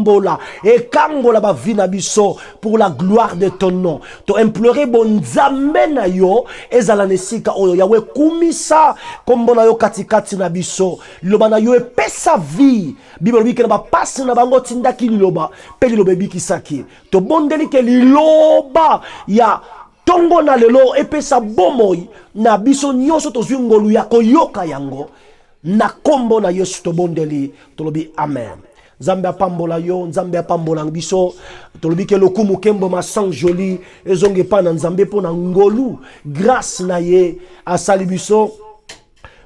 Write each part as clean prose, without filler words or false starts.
pambola et kangola ba vina biso pour la gloire de ton nom. To implorer bon nzambe na yo ezala nesika oyo yawe kumisa kombo na yo katikati na biso. Liloba na yo epesa vie. Bible lobi ke na ba pasi na bango tindaki liloba pe liloba bikisaki. To bondeli ke liloba ya tongo na lelo epesa bomoi na biso nyonso tozwi ngolu ya koyoka yango na kombo na Yesu tobondeli tolobi amen. Nzambe apambola yo, Nzambe apambola biso tolobi ke lokumu kembo masang joli ezonge pa na Nzambe po na ngolu grâce na ye asali biso.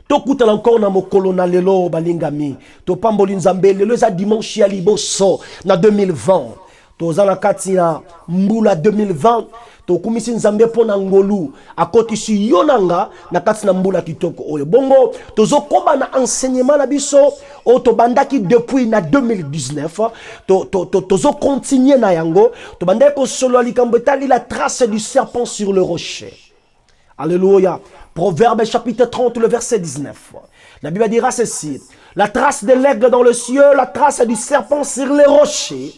Tokutala encore na mokolo na lelo balingami to pamboli Nzambe lelo za dimanche ya liboso na 2020 tozala kati na mbula 2020 to kumisi Nzambe pona ngolu akotisi yonanga na kati na mbula kitoko oyo bongo tozokoba na enseignement na biso o to bandaki depuis na 2019 tozo continuer na yango to bandaki ko solo likambo etali la trace du serpent sur le rocher. Alléluia. Proverbe chapitre 30 le verset 19. La Bible dira ceci: la trace de l'aigle dans le ciel, la trace du serpent sur les rochers,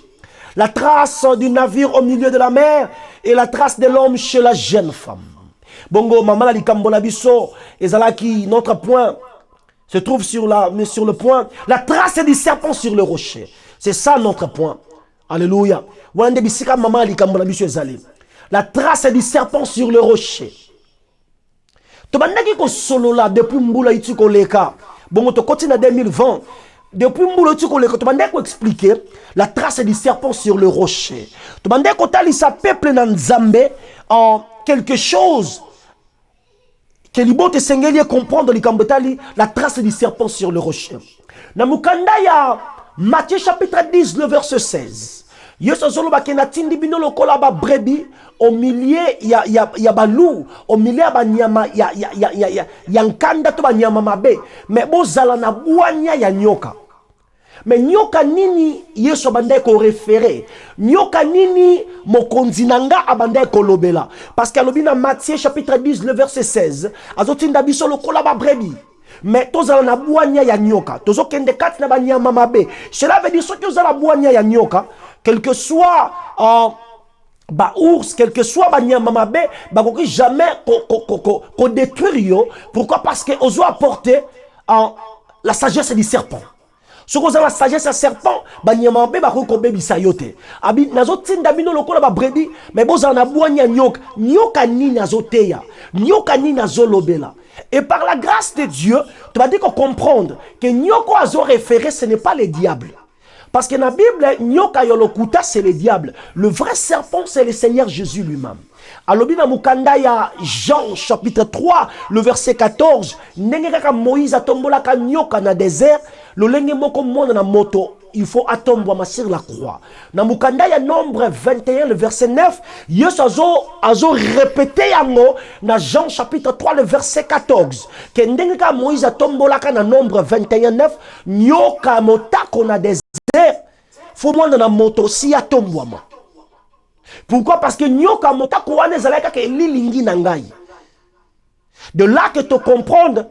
la trace du navire au milieu de la mer et la trace de l'homme chez la jeune femme. Bongo mama li kambola biso ezalaki notre point se trouve sur le point la trace du serpent sur le rocher. C'est ça notre point. Alléluia. Wande bisika mama li kambola biso ezali. La trace du serpent sur le rocher. Tobandaki ko solo la depuis mbula itu ko leka. Bongo to continue 2020. Depuis mbula itu ko leka tobandaki ko expliquer la trace du serpent sur le rocher. Tobandaki ko tali sa peuple na Nzambe en quelque chose que libote sengeli comprendre likambetali la trace du serpent sur le rocher. Na mukanda ya Matthieu chapitre 10 le verset 16. Yesu zolo bakena tindi bino lokola ba brebi au milieu ya balou au milieu ya banyama ya nkanda to banyama mabe mais bozala na bwanya ya nyoka. Mais nyoka nini Yesu bandai ko référer? Nyoka nini mokonzi nanga abandai ko lobela? Parce que lobina Matthieu chapitre 10 le verset 16 azotinda biso lokola ba brebi. Mais tozala na bwanya ya nyoka. Tozo kende kati na banyama mabe. Cela veut dire que tozala bwanya ya nyoka, quel que soit ba ours, quel que soit banyama mabe, ba koki jamais ko détruire yo. Pourquoi? Parce que ozo apporter la sagesse du serpent. Si vous avez la sagesse du serpent, banyama mabe ba ko bebisa yote. Abi nazo tinda bino lokola ba brebi, mais boza na bwanya nyoka. Nyoka ni nazo teya. Nyoka ni nazo lobela. Et par la grâce de Dieu, tu vas dire qu'on comprendre que Nyoko Azo référé, ce n'est pas le diable. Parce que dans la Bible, Nyoka Yolokuta, c'est le diable. Le vrai serpent, c'est le Seigneur Jésus lui-même. Alors, dans Mukanda, il y a Jean chapitre 3, le verset 14. Nengeka Moïse a tombé la Nyoka dans le désert. Le lenge moko monde na moto. Il faut attendre sur la croix. Dans Mukanda, il y a Nombre 21, le verset 9. Yesu azo répété yango dans Jean chapitre 3, le verset 14. Que ndengeka Moïse a tombé la dans Nombre 21, 9. Nyoka motako na désert. Faut moi dans la moto si a tombé. Pourquoi? Parce que nyoka motako wane zalaka ke lilingi nangai. De là que tu comprendre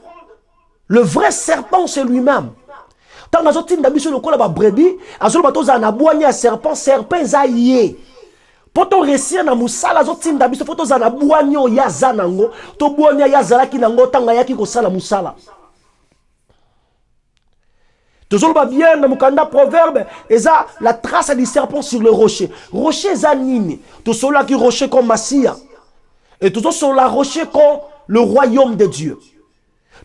le vrai serpent c'est lui-même. Tant que tu as mis le col à brebis, à ce moment où na boigné serpent zaïe. Pour ton récit na musala zotin dabiso photo za na boigno ya zanango, to boigna ya zalaki nango tanga yaki ko sala musala. Toujours bien dans Mukanda proverbe, et ça la trace du serpent sur le rocher. Rocher zanini, tout cela qui rocher comme Massia. Et tout sur la rocher comme le royaume de Dieu.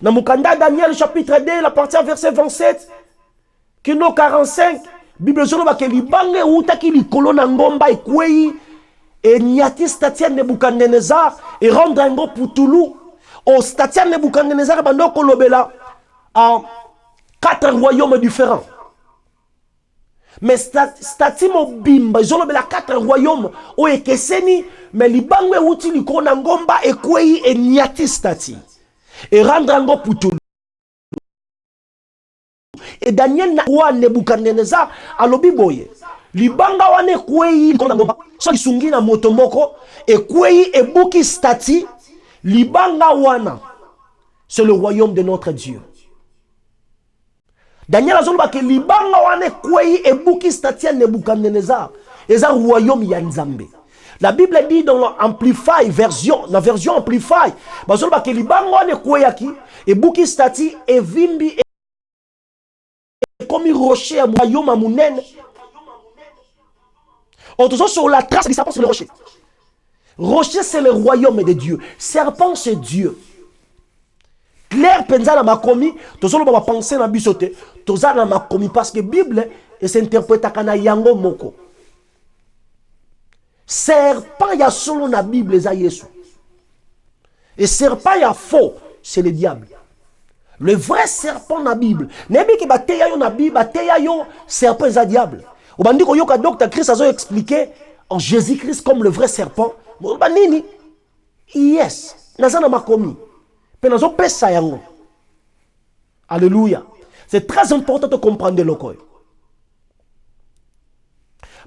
Dans Mukanda Daniel chapitre 2, la partie verset 27, Kino 45, Bible sur le libange uta ki likolo na ngomba ikwei et niati statia Nebuchadnezzar et rendre un go putulu au statia Nebuchadnezzar bando kolobela en 4 royaumes différents. Mais stati mobimba ils ont 4 royaumes o ekeseni mais libange uti likolo na ngomba ekwei et niati stati et rendre un go putulu. Et Daniel na roi Nebuchadnezzar alobi boye libanga wane kwei so lisungi na moto moko e kwei e buki stati libanga wana c'est le royaume de notre Dieu. Daniel azoloba ke libanga wane kwei ebuki statia Nebuchadnezzar. Eza royaume ya Nzambe. La Bible dit dans l'Amplify version, la version Amplify, bazoloba ke libanga wane kweyaki ebuki stati evimbi comme rocher à royaume à Mounen. On te sur la trace du serpent sur le rocher. Rocher, c'est le royaume de Dieu. Serpent, c'est Dieu. Claire penza na makomi, tozolo ba penser na bisote, toza na makomi parce que Bible et s'interprète kana yango moko. Serpent ya solo na Bible za Yesu. Et serpent ya faux, c'est le diable. Le vrai serpent na Bible. Nebi ki bateya yo na Bible, bateya yo serpent za diable. Ou bandi ko yoka docteur Christ a expliqué en Jésus-Christ comme le vrai serpent. Ba nini? Yes, nazana makomi. Alléluia. C'est très important de comprendre le corps.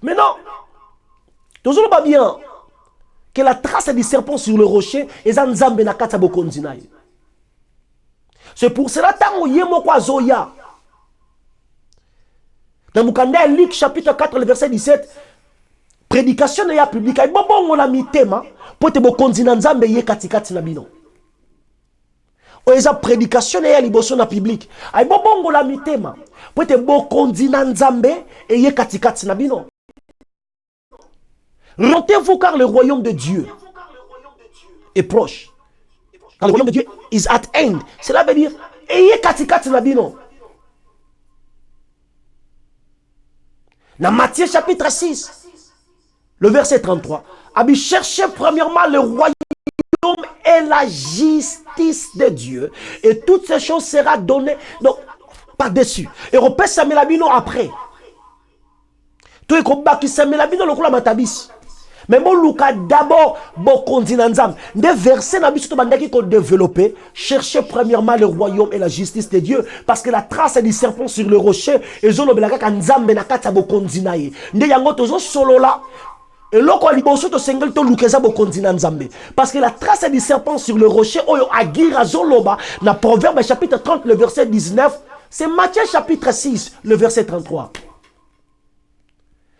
Maintenant, toujours pas bien que la trace du serpent sur le rocher est Nzambe na kata bokondina. C'est pour cela tango yemo kwa zoya. Dans Mukanda Luc chapitre 4 le verset 17, prédication ya publique ay bongo la mitema pour te bokondina Nzambe ye katikati na bino. Oeza prédication ya liboso na public. Ay bongo la mitema. Pote bokondi na Nzambe et ye katikati na bino. Rendez-vous car le royaume de Dieu est proche. Car le royaume de Dieu is at end. Cela veut dire et ye katikati na bino. Dans Matthieu chapitre 6, le verset 33. Abi cherchez premièrement le royaume et la justice de Dieu, et toutes ces choses seront données donc par-dessus. Et on peut s'amener la bino après. Tout est comme qui s'amener la bino le coula matabis. Mais bon Luka d'abord bon continent nzam. Des versets na biso to bandaki ko développer, chercher premièrement le royaume et la justice de Dieu parce que la trace du serpent sur le rocher et zolo belaka ka nzambe na kata bo kontina ye. Nde yango tozo solo là. Et loko liboso to sengel to lukeza bo kontina nzambe parce que la trace du serpent sur le rocher oyo agira zoloba na Proverbe chapitre 30 le verset 19, c'est Matthieu chapitre 6 le verset 33.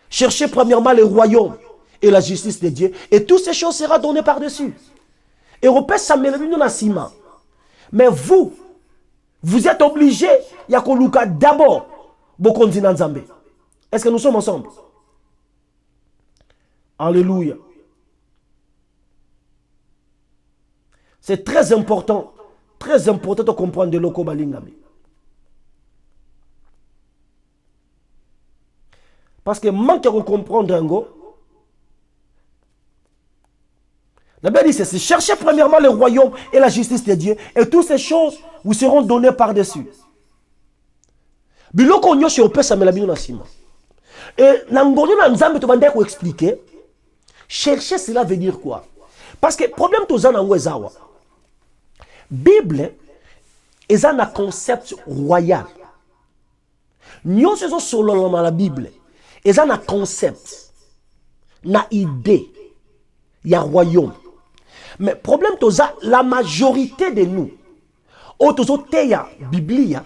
Cherchez premièrement le royaume et la justice de Dieu et toutes ces choses seront données par-dessus. Et repère ça na mais vous êtes obligés ya ko luka d'abord bo kontina nzambe. Est-ce que nous sommes ensemble? Alléluia. C'est très important de comprendre de loko balingami. Parce que manque de comprendre un go. La Bible dit ceci, cherchez premièrement le royaume et la justice de Dieu et toutes ces choses vous seront données par-dessus. Biloko nyoshe opesa melabino na sima. Et nangonyo na nzambe to bande ko expliquer. Chercher, cela veut dire quoi? Parce que le problème tout ça, la Bible est un concept royal. Nous sommes solo dans la Bible. C'est un concept, une idée, il y a royaume. Mais le problème tout ça, la majorité de nous, autour de la Bible,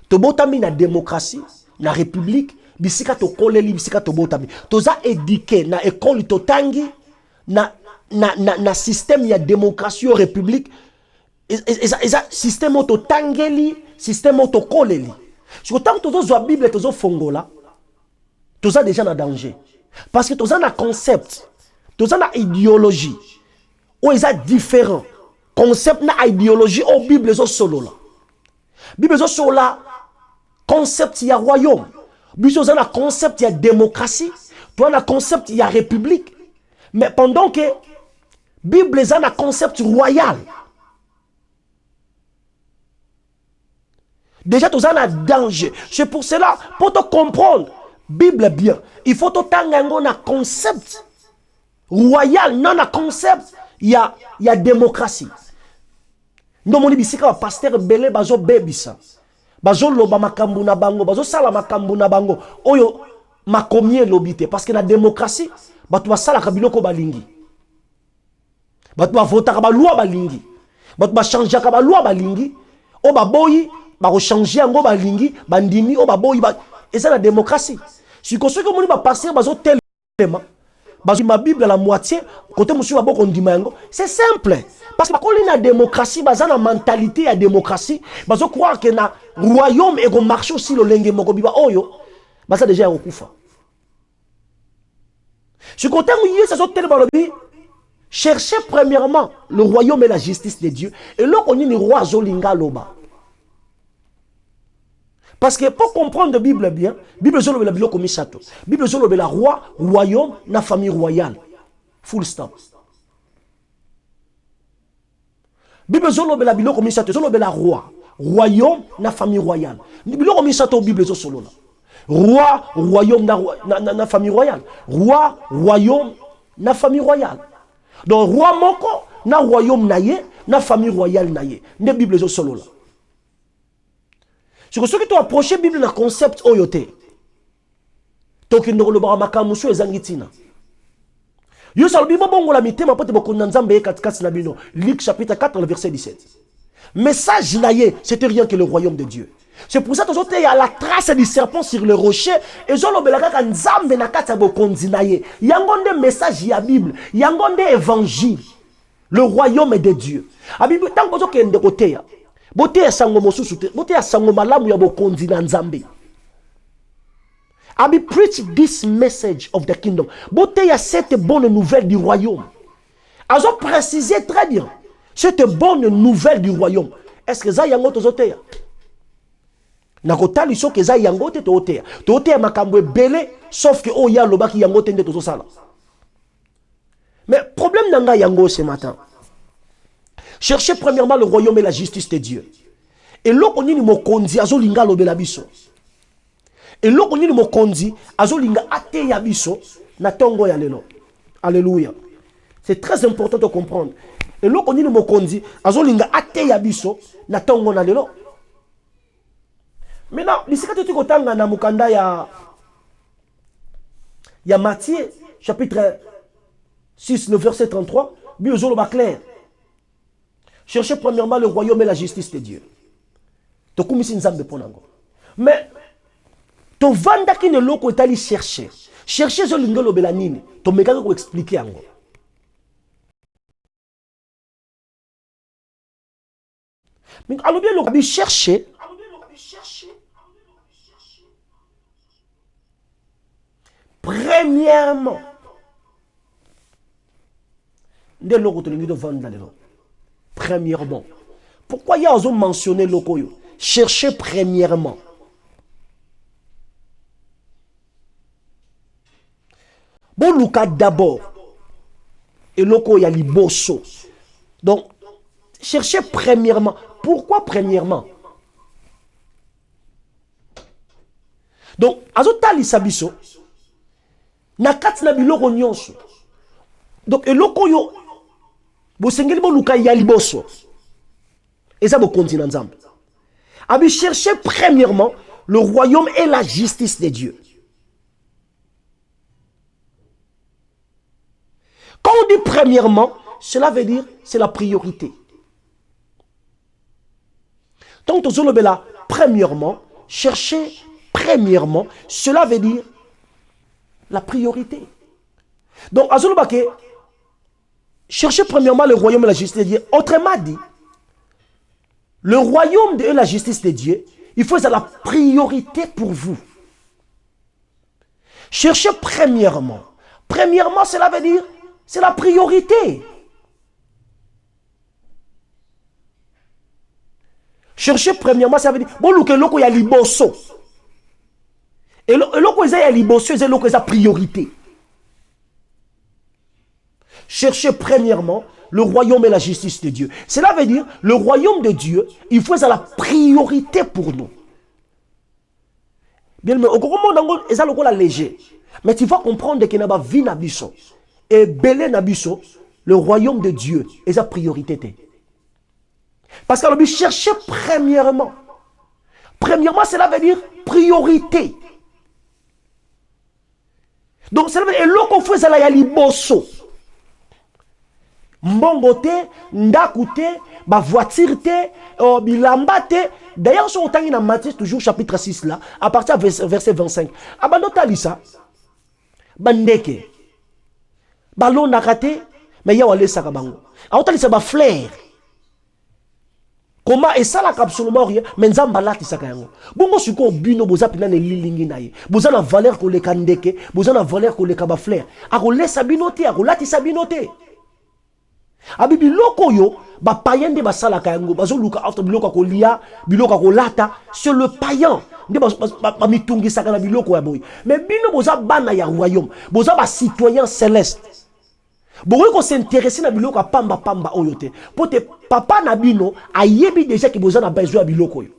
to botami na démocratie, na république. Bisika to koleli bisika to botami toza éduqué na école totangi na système ya démocratie république eza système to tangeli système to koleli so tant tozo zo Bible tozo fongola toza déjà na danger parce que toza na concept toza na idéologie ou eza différent concept na idéologie au Bible zo solo la Bible zo solo la concept ya royaume. Biso a un concept, il y a démocratie. Toi, un concept, il y a république. Mais pendant que la Bible a un concept royal. Déjà, tu as un danger. C'est pour cela, pour te comprendre, Bible bien, il faut que tu aies un concept royal. Non, un concept, il y a démocratie. Non, mon ibisika, pasteur Belé, bazo bebisa. Bazo loba makambu na bango, bazo sala makambu na bango. Oyo makomie lobite parce que la démocratie, batu basala kabiloko balingi. Batu ba vota ka ba loi balingi. Batu ba changer ka ba loi balingi. O ba boyi ba changer yango ba lingi bandimi o ba boyi ba et ça la démocratie. Si que ceux que moni ba passer bazo tellement bazo ma Bible à la moitié côté monsieur ba boko ndima yango, c'est simple. Parce que quand on a la démocratie, on a la mentalité de la démocratie, on croire que le royaume est marché aussi le lenge mokobiba oyo, ça déjà un coup. Ce côté où ça sont tellement cherchez premièrement le royaume et la justice de Dieu. Et là on est le roi Zolinga Loba. Parce que pour comprendre la Bible bien, Bible Zolo la Bible comme château. Bible Zolo la roi, royaume, la famille royale. Full stop. Bible Zolo la Bible comme château, Zolo la roi, royaume, la famille royale. Bible comme château Bible Zolo là. Roi, royaume, na famille royale. Roi, royaume, na famille royale. Donc roi moko, na royaume naye, na famille royale naye. Ne Bible Zolo là. C'est que ceux qui t'ont approché la Bible, le concept oyote. Toki ndolo ba makamusu ezangitina. Yo sa Bible bongo la mitema pote boko nzambe katikati na bino. Luc chapitre 4 le verset 17. Message naye, c'était rien que le royaume de Dieu. C'est pour ça que il y a la trace du serpent sur le rocher et zolo belaka ka nzambe na kati ya bokonzi naye. Yangonde message ya Bible, yangonde évangile. Le royaume est de Dieu. A Bible tant que kende côté ya. Bote ya sango mosusu te, bote ya sango malamu ya bokonzi na nzambe. I preach this message of the kingdom. Bote ya cette bonne nouvelle du royaume. Azo préciser très bien cette bonne nouvelle du royaume. Est-ce que ça yango tozote ya? Na kotali so que ça yango te tozote ya. Tozote ya makambo belé sauf que oh ya lobaki yango te nde tozosala. Mais problème nanga yango ce matin. Cherchez premièrement le royaume et la justice de Dieu. Et là, on y a mokondi azolinga lobela biso. Et là, on y a mokondi azolinga ate ya biso na tongo ya lelo. Alléluia. C'est très important de comprendre. Et là, on y a mokondi azolinga ate ya biso na tongo na lelo. Maintenant, lisika tuti kotanga na mukanda ya Matthieu chapitre 6 le verset 33, biozolo ba clair. Cherchez premièrement le royaume et la justice de Dieu. Mais, ton vanda qui ne loko est allé chercher. Cherchez ce lingolo belanini. Ton méga ko expliquer ango. Mais alors bien le chercher. Premièrement. De loko to lingido vanda lelo. Premièrement. Pourquoi il y a mentionné le koyo? Cherchez premièrement. Bon, Lucas d'abord. Et le koyo y a liboso. Donc, cherchez premièrement. Pourquoi premièrement? Donc, azota lisabiso. Nakati na biloko nyonso. Donc, et le koyo. Vous sengeli bon Lucas y a liboso. Et ça vous continue ensemble. Abi cherchez premièrement le royaume et la justice de Dieu. Quand on dit premièrement, cela veut dire c'est la priorité. Donc premièrement, cherchez premièrement, cela veut dire la priorité. Donc azolobake cherchez premièrement le royaume et la justice de Dieu. Autrement dit, le royaume et la justice de Dieu, il faut que c'est la priorité pour vous. Cherchez premièrement. Premièrement, cela veut dire, c'est la priorité. Cherchez premièrement, ça veut dire, bon, il y a liboso. Et l'autre, il y a liboso, c'est l'autre, c'est la priorité. Cherchez premièrement le royaume et la justice de Dieu. Cela veut dire, le royaume de Dieu, il faut que c'est la priorité pour nous. Bien, mais au moment où c'est la léger. Mais tu vas comprendre que n'a vie nabiso et belé nabiso, le royaume de Dieu est sa priorité. Parce que chercher premièrement. Premièrement, cela veut dire priorité. Donc, cela veut dire, et l'autre fait ça, il y a liboso. mbongo te, ndaku te, ba voiture te, bilamba te. D'ailleurs, sur autant dans Matthieu, toujours chapitre 6 là, à partir de verset 25. Abandota lisa, bandeke, ballon nakate, mais ya wale sakabango. Aota lisa ba flair. Comment et ça la absolument rien, mais nzamba lati sakayango. Bongo suko bino boza pina ne lilingi na ye. Boza na valeur ko le kandeke, boza na valeur ko le kaba flair. Ako lesa binote, ako lati sabinote. Abibi loko yo, ba payen de basala kayango, bazo luka after biloko ko lia, biloko ko lata, c'est le païen. Nde ba mitungi sakana biloko ya boy. Mais bino boza bana ya royaume, boza ba citoyen céleste. Boy ko s'intéresser na biloko pamba oyote. Pote papa na bino ayebi déjà ki boza na besoin biloko yo.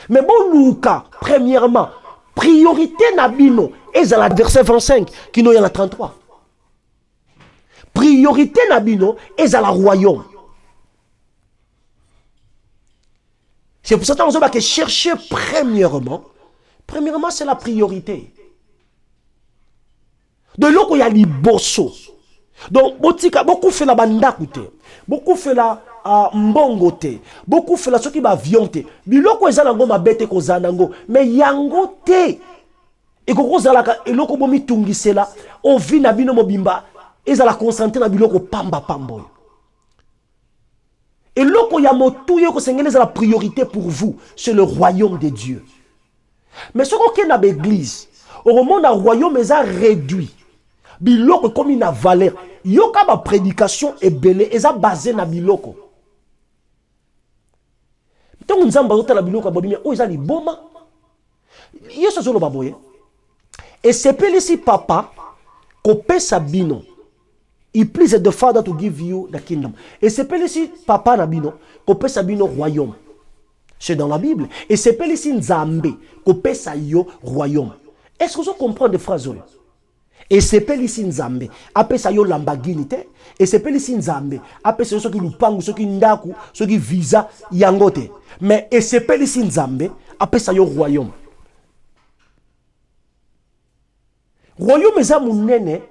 Mais bon luka, premièrement, priorité na bino, ezala verset 25 qui no ya la 33. Priorité nabino est à la royaume. C'est pour ça qu'on va chercher premièrement c'est la priorité. De l'eau il y a les bosso. Donc beaucoup fait la bandakute, beaucoup fait la mbongote, beaucoup fait la ce qui va vionte. Biloko ezanango mabete ko zanango, mais yango te. Et ko zalaka eloko bomi tungisela, on vit nabino mobimba. Ils allaient concentrer dans biloko pamba. Et loko ya motu yo ko sengeli la priorité pour vous, c'est le royaume de Dieu. Mais ce qu'on a l'église, au moment où le royaume est réduit, biloko comme une valeur, yoka ba prédication est belle, est basé na biloko. Tant nzamba ota la biloko babimia, o ezali boma. Yeso zolo baboye. Et c'est pel ici papa ko pesa bino. Il please the Father to give you the kingdom. Et c'est pas ici papa nabino, kopé sabino royaume. C'est dans la Bible. Et c'est pas ici Nzambe, kopé yo royaume. Est-ce que vous comprenez des phrases? Et c'est pas ici Nzambe, apé sa yo Lamborghini te. Et c'est pas ici Nzambe, apé sa yo soki lupangu, soki ndaku, soki visa yangote. Mais et c'est pas ici Nzambe, apé sa yo royaume. Royaume eza munene.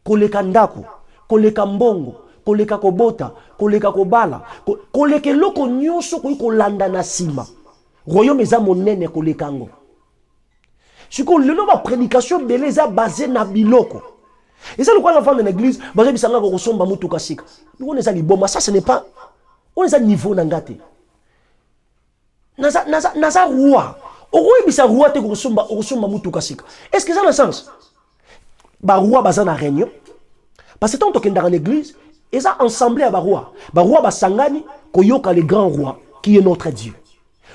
Koleka ndaku, koleka mbongo, koleka kobota, koleka kobala, koleka loko nyonso ko landa na sima. Royaume eza monene koleka ngo. Siko lelo ba prédication beleza basée na biloko. Et ça le quoi l'enfant de l'église, basé bisanga ko somba mutu kasika. Nous on est à liboma, ça ce n'est pas on est à niveau nangate. Naza roi. Oro bisa roi te ko somba mutu kasika. Est-ce que ça a le sens? Ba roi bazana réunion parce que tant que dans l'église ils ont ensemblé à ba roi basangani koyoka le grand roi qui est notre Dieu.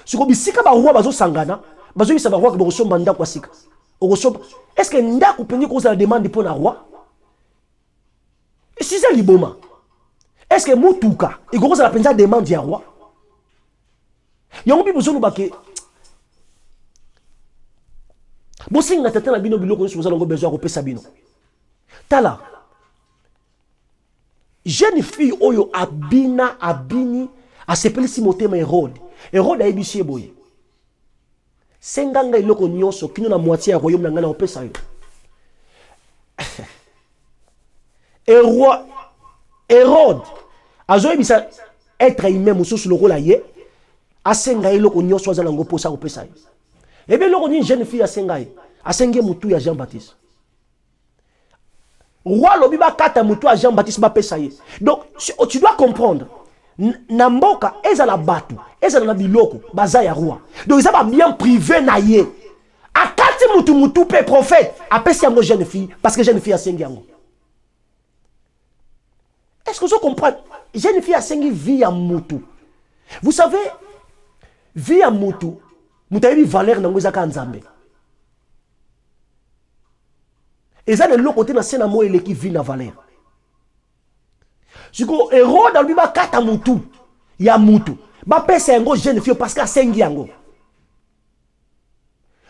Ce ko bisika ba roi bazo sangana bazo bisa ba roi ko somba ndako sika. Est-ce que ndako pengi ko la demande pour na roi? Et si c'est liboma. Est-ce que mutuka il ko la penza demande ya roi? Yango bi bozo lubake Bosinga tata na bino biloko nso bozala ngo besoin kopesa bino. Tala. Jeune fille oyo abini asepelisi motema Hérode. Hérode ayebisie boye. Senganga iloko nyonso kino na moitié ya royaume na ngana opesa yo. Hérode azoyebisa être humain mususu lokola ye asenga iloko nyonso azala ngo posa opesa yo. Et bien, l'on une jeune fille à Sengaï, à Sengaï Moutou à Jean-Baptiste. Roi Lobiba Kata Moutou à Jean-Baptiste Bapessaye. Donc, tu dois comprendre. Namboka, ils ont la batu, ils ont la biloko, bazaya roi. Donc, ils ont bien privé naïe. À Kati Moutou pe prophète, à Pessiamo jeune fille, parce que jeune fille à Sengaï. Est-ce que vous comprenez? Jeune fille à Sengaï vit à Moutou. Vous savez, vit à Moutou. Mutayebi valeur nango ezaka nzambe. Eza le lokote na sena mo eleki vi na valeur. Siko Hérode albi ba kata mutu ya mutu. Ba pesa yango jeune fille parce que asengi yango.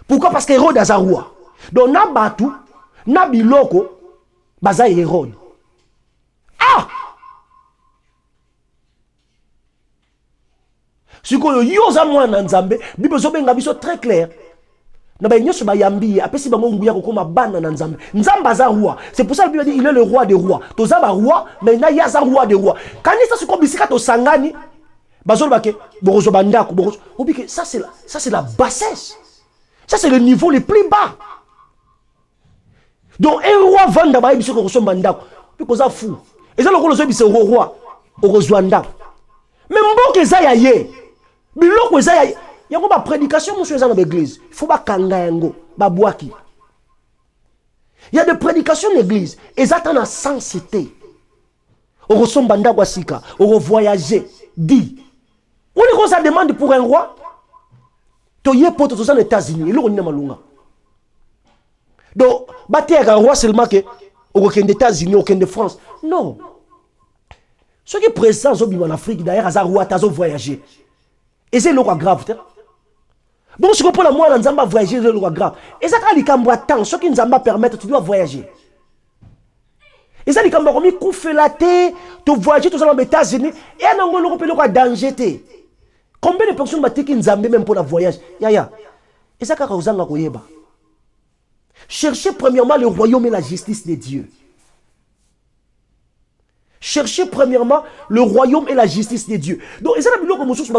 Pourquoi? Parce que Hérode aza roi. Donc na batu na biloko baza Hérode. Ah! Si vous avez un nzambe, Bible zobenga biso très clair. Na ba nyonso ba yambi apesi bango nguya kokoma bana na nzambe. Nzambe aza roi. C'est pour ça que la Bible dit il est le roi des rois. Toza ba roi mais na yaza roi des rois. Quand ça se comme bisika to sangani bazolo bake borozo bandako borozo. Obike ça c'est la bassesse. Ça c'est le niveau le plus bas. Donc un roi vanda ba bisiko ko bandako. Puis koza fou. Et ça le roi zo roi au rozwanda. Mais mboke za ya ye. Biloko za ya il y a une prédication dans l'église. Il faut pas kangango, babouaki. Il y a des prédications dans l'église. Ils attendent la sensité. On ressemble banda wasika, on voyager. Dit. On est ça demande pour un roi. Tu y es pour tous les États-Unis. Il est malunga. Donc, bâtir un roi seulement que au des États-Unis, aucun de France. Non. Ceux qui sont présents en Afrique, d'ailleurs, à roi, ils ont voyagé. Et c'est le roi grave. Bon, si tu comprends, moi, dans Zamba voyager, c'est le roi grave. Et ça, quand il temps, ce qui nous permettre, tu dois voyager. Et ça, il y a un coup fait la tête, tu voyages, tu vas aux États-Unis, et un angle, le roi danger. Combien de personnes qui nous ont même pour le voyage? Ya. Et ça, quand vous avez cherchez premièrement le royaume et la justice de Dieu. Cherchez premièrement le royaume et la justice de Dieu. Donc, et ça, la comme je suis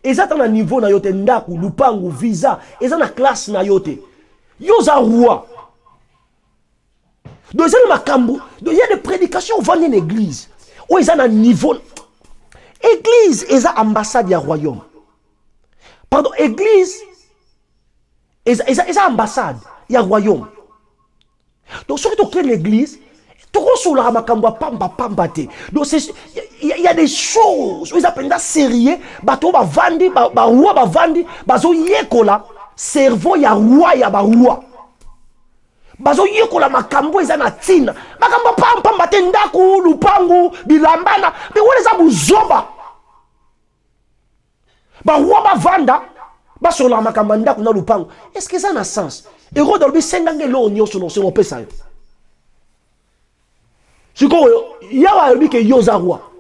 et ça, dans le niveau na yote ndaku, lupangu, visa, et ça, dans la classe na yote. Yo za roi. Donc, ça, donc, il y a des prédications dans l'église. Où ils ont un niveau. Église, ils ont ambassade du royaume. Pardon, église, ils ont ambassade du royaume. Donc, surtout que l'église, donc il y a des choses où ils appellent ça sérieux, bateau ba vandi, ba roi ba vandi, bazo yekola, cerveau ya roi ya ba roi. Bazo yekola makambo ezana tina. Makambo pamba te ndaku, lupangu, bilambana, mais wole za buzoba. Ba roi ba vanda, ba sur la makambo ndaku na lupangu. Est-ce que ça a un sens? Et rodol bi sengange lo nyoso no se on peut ça. Si il y a un qui est roi.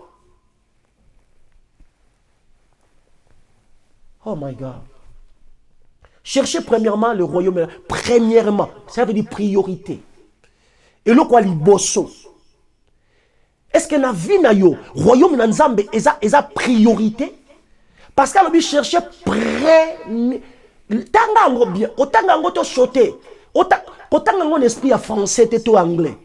Oh my God. Cherchez premièrement le royaume. Premièrement, ça veut dire priorité. Et le quoi, les bosso. Est-ce que la vie na yo, royaume na nzambe, est priorité? Parce qu'elle veut chercher Tangango bien. Otangango to sauter. Otangango l'esprit à français, to anglais.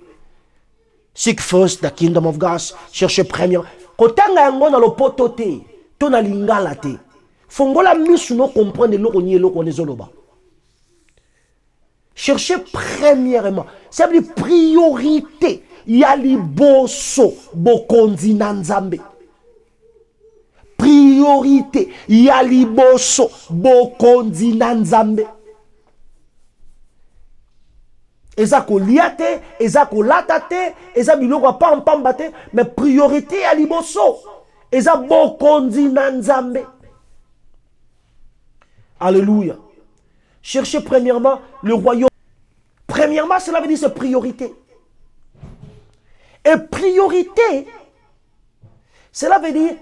Seek first the kingdom of God. Cherchez premièrement. Kotanga yango na lopoto te. To na lingala te. Fongola misu no comprendre loko ni loko ne zoloba. Cherchez premièrement. Ça veut dire priorité. Yali boso bokondi na nzambe. Priorité. Yali boso bokondi na nzambe. Eza ko liate, eza ko latate, eza biloko pambate, mais priorité à liboso. Eza bokondi na nzambe. Alléluia. Cherchez premièrement le royaume. Premièrement, cela veut dire c'est priorité. Et priorité, cela veut dire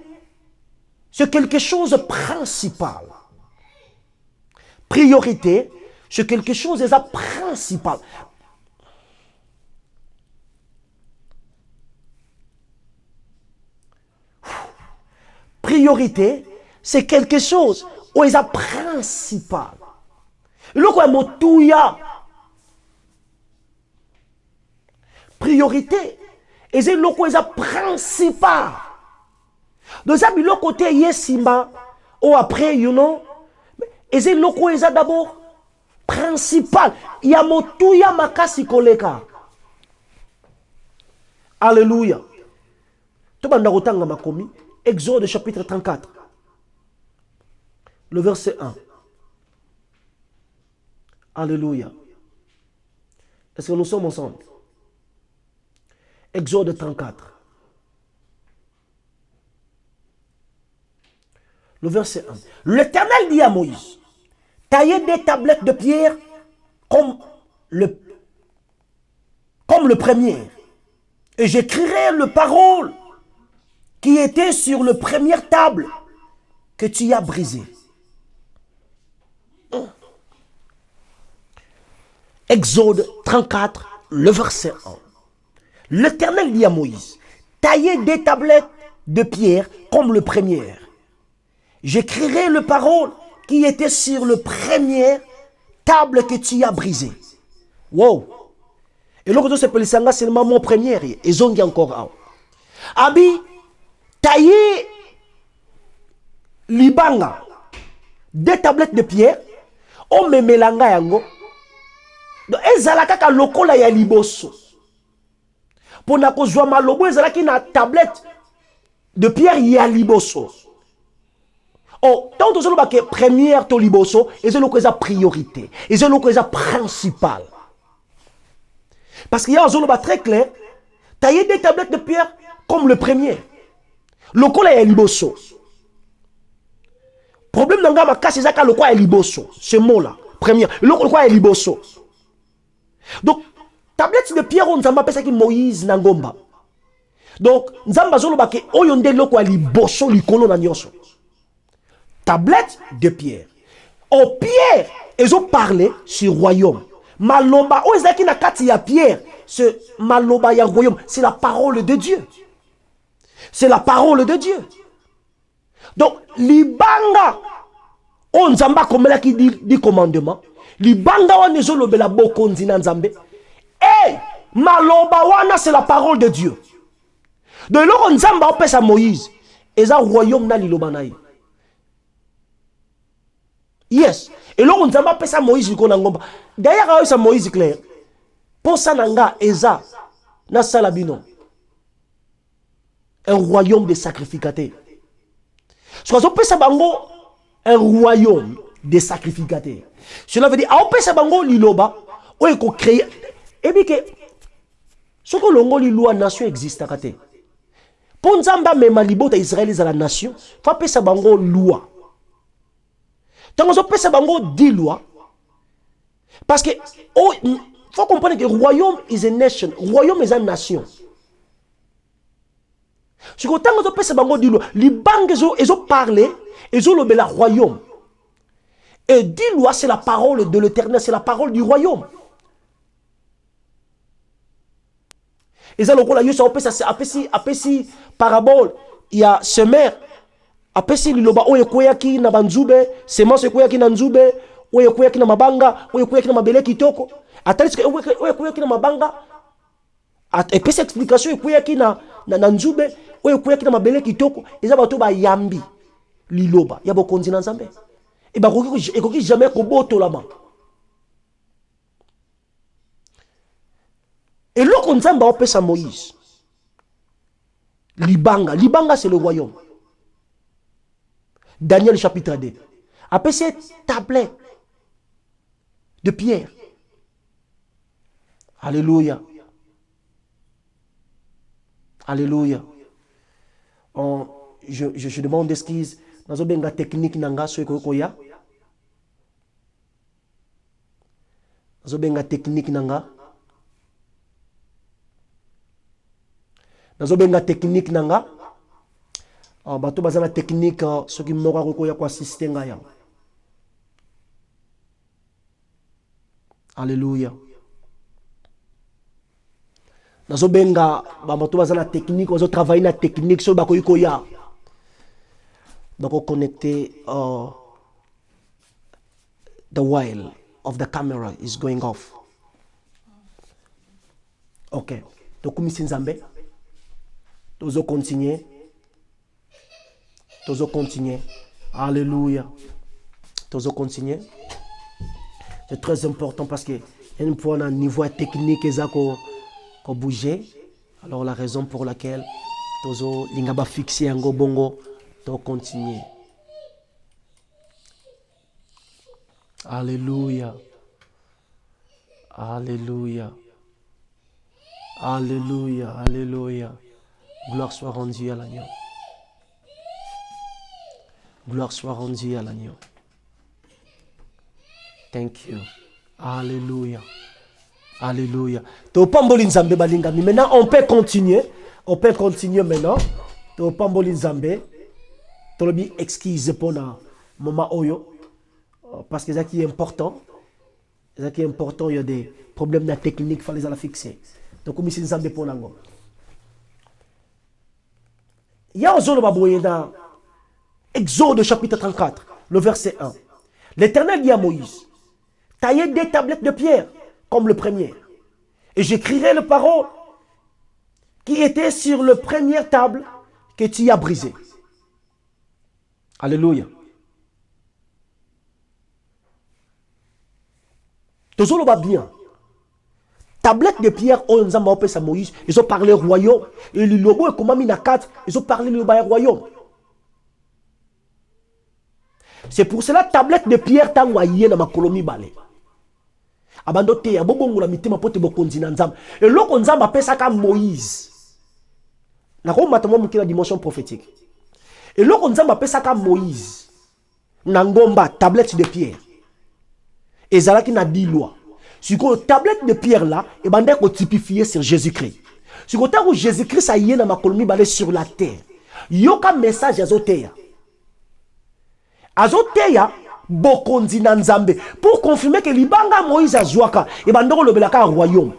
c'est quelque chose de principal. Priorité, c'est quelque chose de principal. Priorité, c'est quelque chose où il est principal. Le quoi motouya. Priorité, et c'est le quoi est principal. Donc ça, le côté yesimba ou après, you know, et c'est le quoi est d'abord principal. Il y a motouya makasi koleka. Alléluia. Tout le monde a makomi. Exode chapitre 34, le verset 1. Alléluia. Est-ce que nous sommes ensemble? Exode 34. Le verset 1. L'Éternel dit à Moïse, taillez des tablettes de pierre comme le premier, et j'écrirai le parole qui était sur la première table que tu as brisée. Exode 34, le verset 1. L'Éternel dit à Moïse, taillez des tablettes de pierre comme le premier. J'écrirai les paroles qui étaient sur le premier table que tu as brisé. Wow. Et là, c'est seulement mon premier. Ils ont dit encore un. Abi, taillez libanga des tablettes de pierre. On me melanga yango. Donc, ezalaka ka lokola ya liboso. Pour na kozwa malobo ezalaki na tablette de pierre ya liboso. Oh, tant que zolo ke première to liboso, ezolo eza priorité, ezolo eza principal. Parce qu'il y a un zolo très clair, tailler des tablettes de pierre comme le premier. Lokola ya liboso. Problème dans ma casse ezaka lokola ya liboso, ce mot là, première. Lokola ya liboso. Donc, tablette de pierre, on s'en appelle Moïse Nangomba. Donc, Nzamba Zoloba ke oyonde loko ali bosso likolo na nyonso. Tablette de pierre. En pierre, ils ont parlé sur le royaume. Maloba, o ezaki na kati ya pierre, ce maloba ya royaume, c'est la parole de Dieu. C'est la parole de Dieu. Donc, libanga, on Nzamba komela ki di commandement. Libanga wana ezolobela bokonzi na Nzambe. Eh, maloba wana c'est la parole de Dieu. De loko Nzamba opesa Moïse, eza royaume na liloba na ye. Yes. Et loko Nzamba opesa Moïse likona ngomba. D'ailleurs ça Moïse clair. Posa nanga eza na salabino. Un royaume de sacrificateurs. Soit opesa bango un royaume de sacrificateurs. Cela veut dire, à opesa bango liloba, ou eko créer, et bien que, ce que l'ongo li loi nation existe à côté. Pour Nzamba même libota Israël à la nation, faut opesa bango loi. Tant qu'on opesa bango dit loi, parce que, oh, faut comprendre que royaume is a nation, royaume is a nation. Ce que tant qu'on opesa bango dit loi, les banques ils ont parlé, ils ont le bel royaume. Et dit loi, c'est la parole de l'Éternel, c'est la parole du royaume. Et ça, apesi parabole, il y a semeur, apesi liloba, oye koyaki na banzube, semence koyaki na nzube, oye koyaki na mabanga, oye koyaki na mabele kitoko. Atali oye koyaki na mabanga, apesi explication koyaki na nzube, oye koyaki na mabele kitoko. Et ça, bato ba yambi liloba, ya bokonzi na Nzambe. Et bien, il ne jamais koboto la main. Et là, on s'en va à Moïse. Libanga. Libanga, c'est le royaume. Daniel chapitre 2. Après cette tablette de pierre. Alléluia. Alléluia. Je demande excuse. Nazo benga technique nanga so koya. Nazo benga technique nanga. Nazo benga technique nanga. Bato bazana technique so ki moka koya ko assister nga ya. Alléluia. Nazo benga bato bazana technique, ozo travailler na technique so bakoyi koya. Donc connecter the wire of the camera is going off. Ok. Donc comme si Nzambe, tozo continuer. Alléluia. Tozo continuer. C'est très important parce que un point à niveau technique et ko bouger. Alors la raison pour laquelle tozo lingaba fixé en go bongo. Donc continuer. Alléluia. Alléluia. Alléluia. Alléluia. Gloire soit rendue à l'agneau. Gloire soit rendue à l'agneau. Thank you. Alléluia. Alléluia. Maintenant, on peut continuer. On peut continuer maintenant. Tolobi excuse pour le moment oyo parce que ça qui est important C'est ça qui est important, il y a des problèmes de technique, il faut les fixer. Donc, comme ici, nous avons des points. Il y a un zone dans Exode chapitre 34, le verset 1. L'Éternel dit à Moïse, taillez des tablettes de pierre, comme le premier. Et j'écrirai les paroles qui étaient sur la première table que tu as brisée. Alléluia. Tous on va bien. Tablette de pierre, on a appelé ça Moïse. Ils ont parlé royaume. Et le logo est comme Aminakate. Ils ont parlé le royaume. C'est pour cela tablette de pierre tangoyé dans ma colonie balé. Abandoté, ya bobongo la mitima pote bokonzi na nzamba. Et loko nzamba appelle ça comme Moïse. Na ko matamo mukila dimension prophétique. Et loko nzamba appelle ça comme Moïse. Nangomba tablette de pierre. Et zalaki na dit loi. Sur la tablette de pierre là, et ben d'être typifié sur Jésus-Christ. Sur le temps où Jésus-Christ a yé na ma colonie balé sur la terre. Yoka message azoteya. Azoteya bokonzi na nzambe pour confirmer que libanga Moïse azwaka et ben ndoko lobelaka royaume.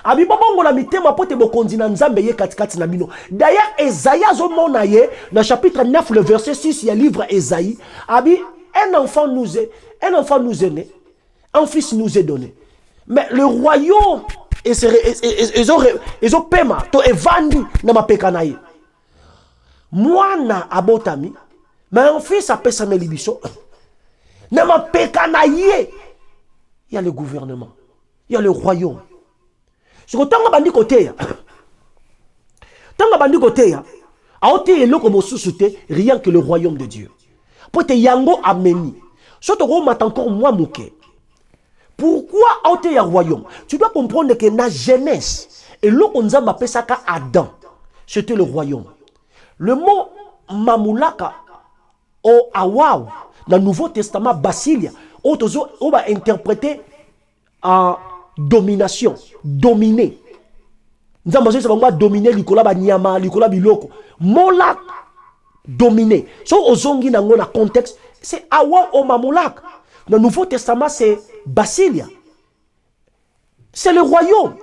Abi bobongo la mitema pote bokonzi na nzambe ye katikati na bino. D'ailleurs Esaïe azomona ye dans chapitre 9 le verset 6 il y a livre Esaïe. Abi un enfant nous est né. Un fils nous est donné. Mais le royaume, ils ont pema, to evandi na mapekanaye. Moi na abotami, mais un fils a pesa melibiso. Na mapekanaye, il y a le gouvernement, il y a le royaume. Ce que tanga bandi côté, aote eloko mosusute rien que le royaume de Dieu. Pour te yango ameni. Surtout qu'on m'a encore moi mouké. Pourquoi ôter le royaume? Tu dois comprendre que la jeunesse, et l'eau qu'on a appelé ça Adam, c'était le royaume. Le mot Mamulaka, ou Awaw, dans le Nouveau Testament, Basilia, on va interpréter en domination, dominer. Nous allons dominer l'ikola banyama, l'ikola biloko. Molak, dominer. So ozongi dans le contexte, c'est Awaw ou Mamulaka. Dans le Nouveau Testament, c'est Basilia. C'est le royaume.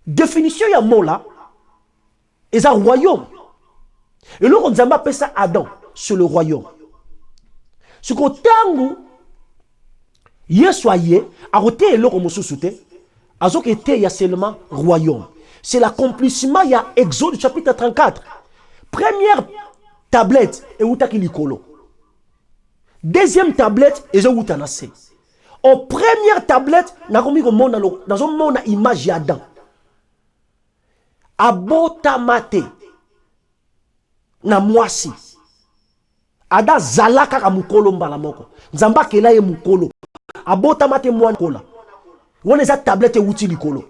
Définition, il y a un mot là. Et c'est un royaume. Et là, on appelle ça Adam. C'est le royaume. Ce qu'on tango, yesoye, a roté et l'autre mosso souté, a zok été, il y a seulement royaume. C'est l'accomplissement, il y a Exode chapitre 34. Première tablette, et où t'as qui l'icolo. Deuxième tablette, et je vous t'en assez. En première tablette, dans un monde image d'Adam. Abotamate. Na mwasi. Ada zalaka ka mukolo mbala moko. Nzamba kela ye mukolo. Abotamate mwana kola. Wone za tablette wuti likolo.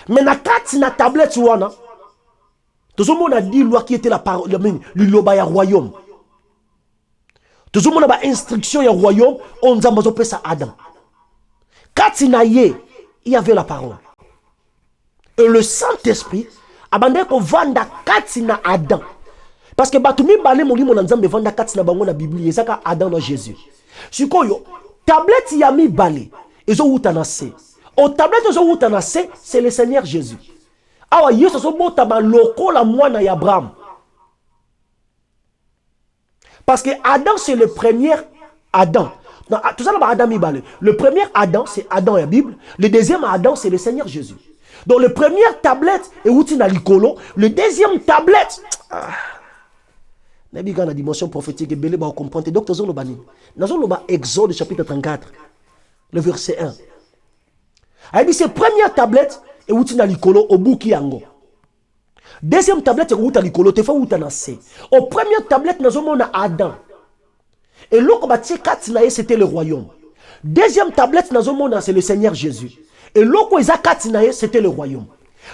Mais na kati na tablette wana. Tout le monde a dit loi qui était la parole, le loba ya royaume. Tout le monde a instruction ya royaume, on a besoin ça Adam. Katinaye, il y avait la parole. Et le Saint-Esprit a bandé qu'on vanda katina Adam. Parce que batumi balé mon limon nzambe vanda katina bango na Bible, ça ka Adam dans Jésus. Sikoyo, tablette y a mis balé, ils ont outanase. Au tablette ils ont outanase, c'est le Seigneur Jésus. Awa yeso so bota ba loko la mwana ya Abraham. Parce que Adam, c'est le premier Adam. Non, tout ça, Adam Ibale. Le premier Adam, c'est Adam et la Bible. Le deuxième Adam, c'est le Seigneur Jésus. Donc, le premier tablette, et Outina Likolo. Le deuxième tablette. Nabi la dimension prophétique, et Belé, vous comprenez. Donc, nous avons Exode chapitre 34, le verset 1. Il dit, c'est première tablette, et Outina Likolo, au Boukiango. Deuxième tablette, c'est Likolo, te fait Outanase. Au premier tablette, nous avons Adam. Et l'autre, c'était le royaume. Deuxième tablette, nous avons c'est le Seigneur Jésus. Et l'autre, c'était le royaume.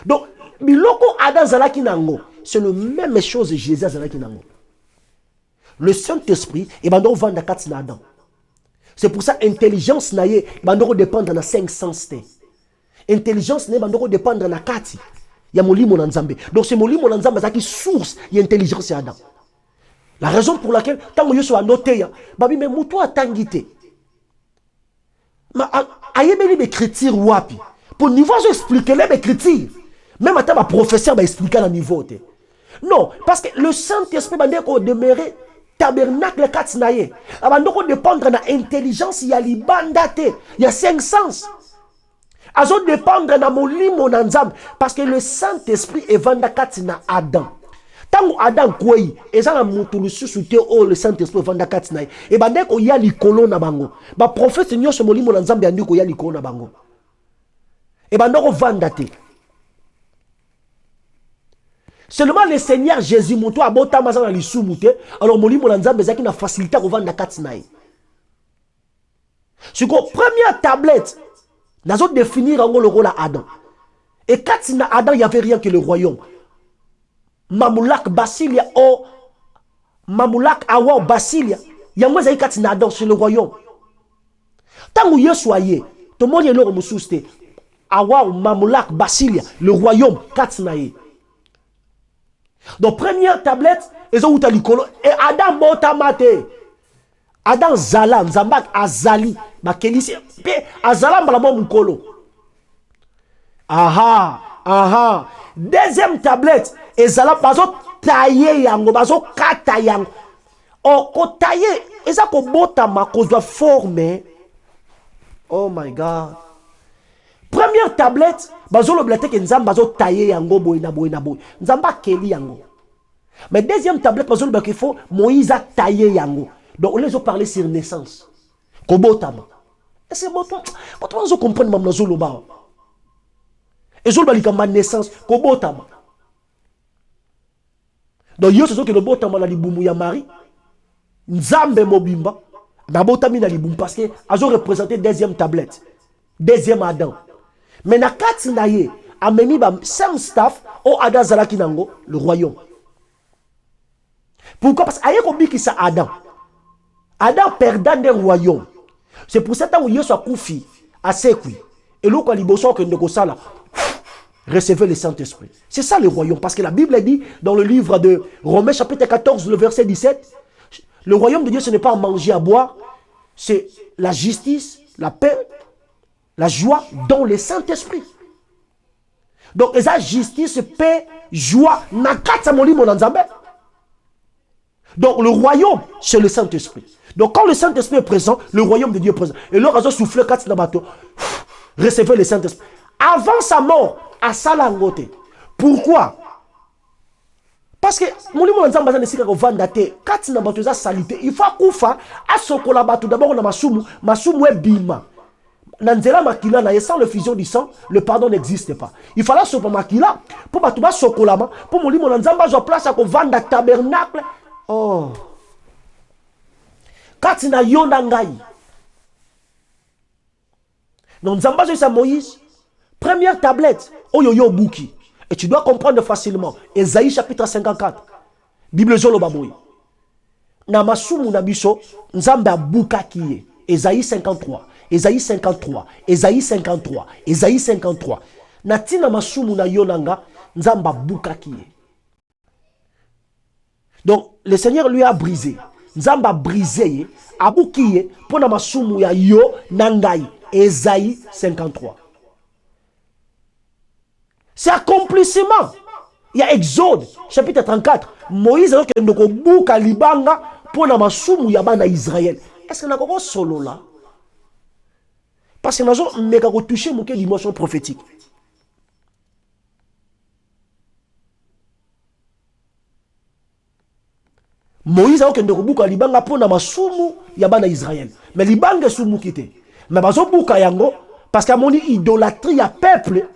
Donc, l'autre, Adam Zalaki Nango, c'est la même chose que Jésus Zalaki Nango. Le Saint-Esprit, et bandoro vanda katina Adam. C'est pour ça, intelligence naye, bandoro dépend de 5 sens. Intelligence naye, bandoro dépend de 4. Il y a mon lit mon nzambe. Donc c'est mon lit mon nzambe qui source il y a intelligence et Adam. La raison pour laquelle tant que je suis annoté babi mais moutou a tangité. ayebeli l'écriture wapi. Pour niveau, je expliquer l'écriture. Même à ma professeur va expliquer le niveau. Non, parce que le Saint-Esprit va demeurer tabernacle katsinaye. Abandoko dépendre de l'intelligence, il y a l'ibandate, il y a 5 sens. Azo dépendre de molimo nanzam parce que le Saint-Esprit est vanda katsina Adam. Tant Adam kwei, ezana mutulu susute o le Saint-Esprit vanda katsinaye. Et bandeko ya likolo na bango. Ba prophète nyonso molimo nanzambe andiko ya likolo na bango. Et bandoko vandate. Seulement le Seigneur Jésus monto abota mazana lisumute alors molimo nanzambe zaki na facilité ko vanda katsinaye. C'est quoi première tablette. Nous allons définir le rôle à Adam. Et quand Adam, il n'y avait rien que le royaume. Mamoulak Basilia, oh, Mamoulak Awa Basilia, il y a moins de Adam sur le royaume. Tant que vous soyez, tout le monde est là, vous Awa Mamoulak Basilia, le royaume, Katsinaye. Donc, première tablette, ils ont eu et Adam Botamate. Adam Zala, Zambak Azali, Makelisi, Azala Malamo Mukolo. Aha. Deuxième tablette, Ezala Bazo taillé yango, Bazo kata yango. Oh, ko taillé, Eza ko bota ma cause de former. Oh my God. Première tablette, Bazo le blatek Nzam Bazo taillé yango, boina. Nzamba Keli yango. Mais deuxième tablette, Bazo le blatek il faut Moïse a taillé yango. Donc, on les a parlé sur naissance. Kobotama. Et c'est bon, on comprend même dans le bas. Et je vais dire naissance. Kobotama. Donc, il y a ce que le botama na libumu ya Marie. Nzambe mobimba. Na botami na libumu parce que ils ont représenté deuxième tablette. Deuxième Adam. Mais na katinaye, ameni ba sam staff au Adam Zalaki nango, le royaume. Pourquoi? Parce qu'il y a combien qui ça Adam. Adam perdant des royaumes. C'est pour ça que Yesu a koufi à Sekui. Et l'autre a liboso que nous recevez le Saint-Esprit. C'est ça le royaume. Parce que la Bible dit dans le livre de Romains chapitre 14, le verset 17, le royaume de Dieu ce n'est pas à manger, à boire, c'est la justice, la paix, la joie dans le Saint-Esprit. Donc, la justice, paix, joie, nakatsa moli monanzambe. Donc, le royaume, c'est le Saint-Esprit. Donc, quand le Saint-Esprit est présent, le royaume de Dieu est présent. Et leur a soufflé, recevez le Saint-Esprit. Avant sa mort, à Salangote. Pourquoi? Parce que, il faut koufa, à sokola bato, d'abord on a masumu est bima. Nanzela makila na sans le fusion du sang, le pardon n'existe pas. Il fallait sopa makila, pour batuba sokolama, pour molimo nanzamba jo place à vanda tabernacle. Oh. Katina yonangai. Donc Nzamba c'est Moïse. Première tablette. Oyoyo Buki. Et tu dois comprendre facilement. Esaïe chapitre 54. Bible Zolo Baboui. Namasumu Nabiso. Nzamba Buka Kiye. Esaïe 53. Esaïe 53. Esaïe 53. Esaïe 53. Natina Masumu na yonanga. Nzamba Buka Kiye. Donc le Seigneur lui a brisé. Nzamba brisé. Abukiye. Pona Masumu ya yo nangai. Esaïe 53. C'est accomplissement. Il y a Exode, chapitre 34. Moïse a dit que Bouka Libanga pour na masumu yabana Israël. Est-ce que nous avons solo là? Parce que nous avons touché une dimension prophétique. Moïse a dit que Bouka Libanga pour na masumu yabana Israël. Mais Libanga sumu kité. Mais bazo Bouka yango parce qu'à mon idolâtrie à peuple.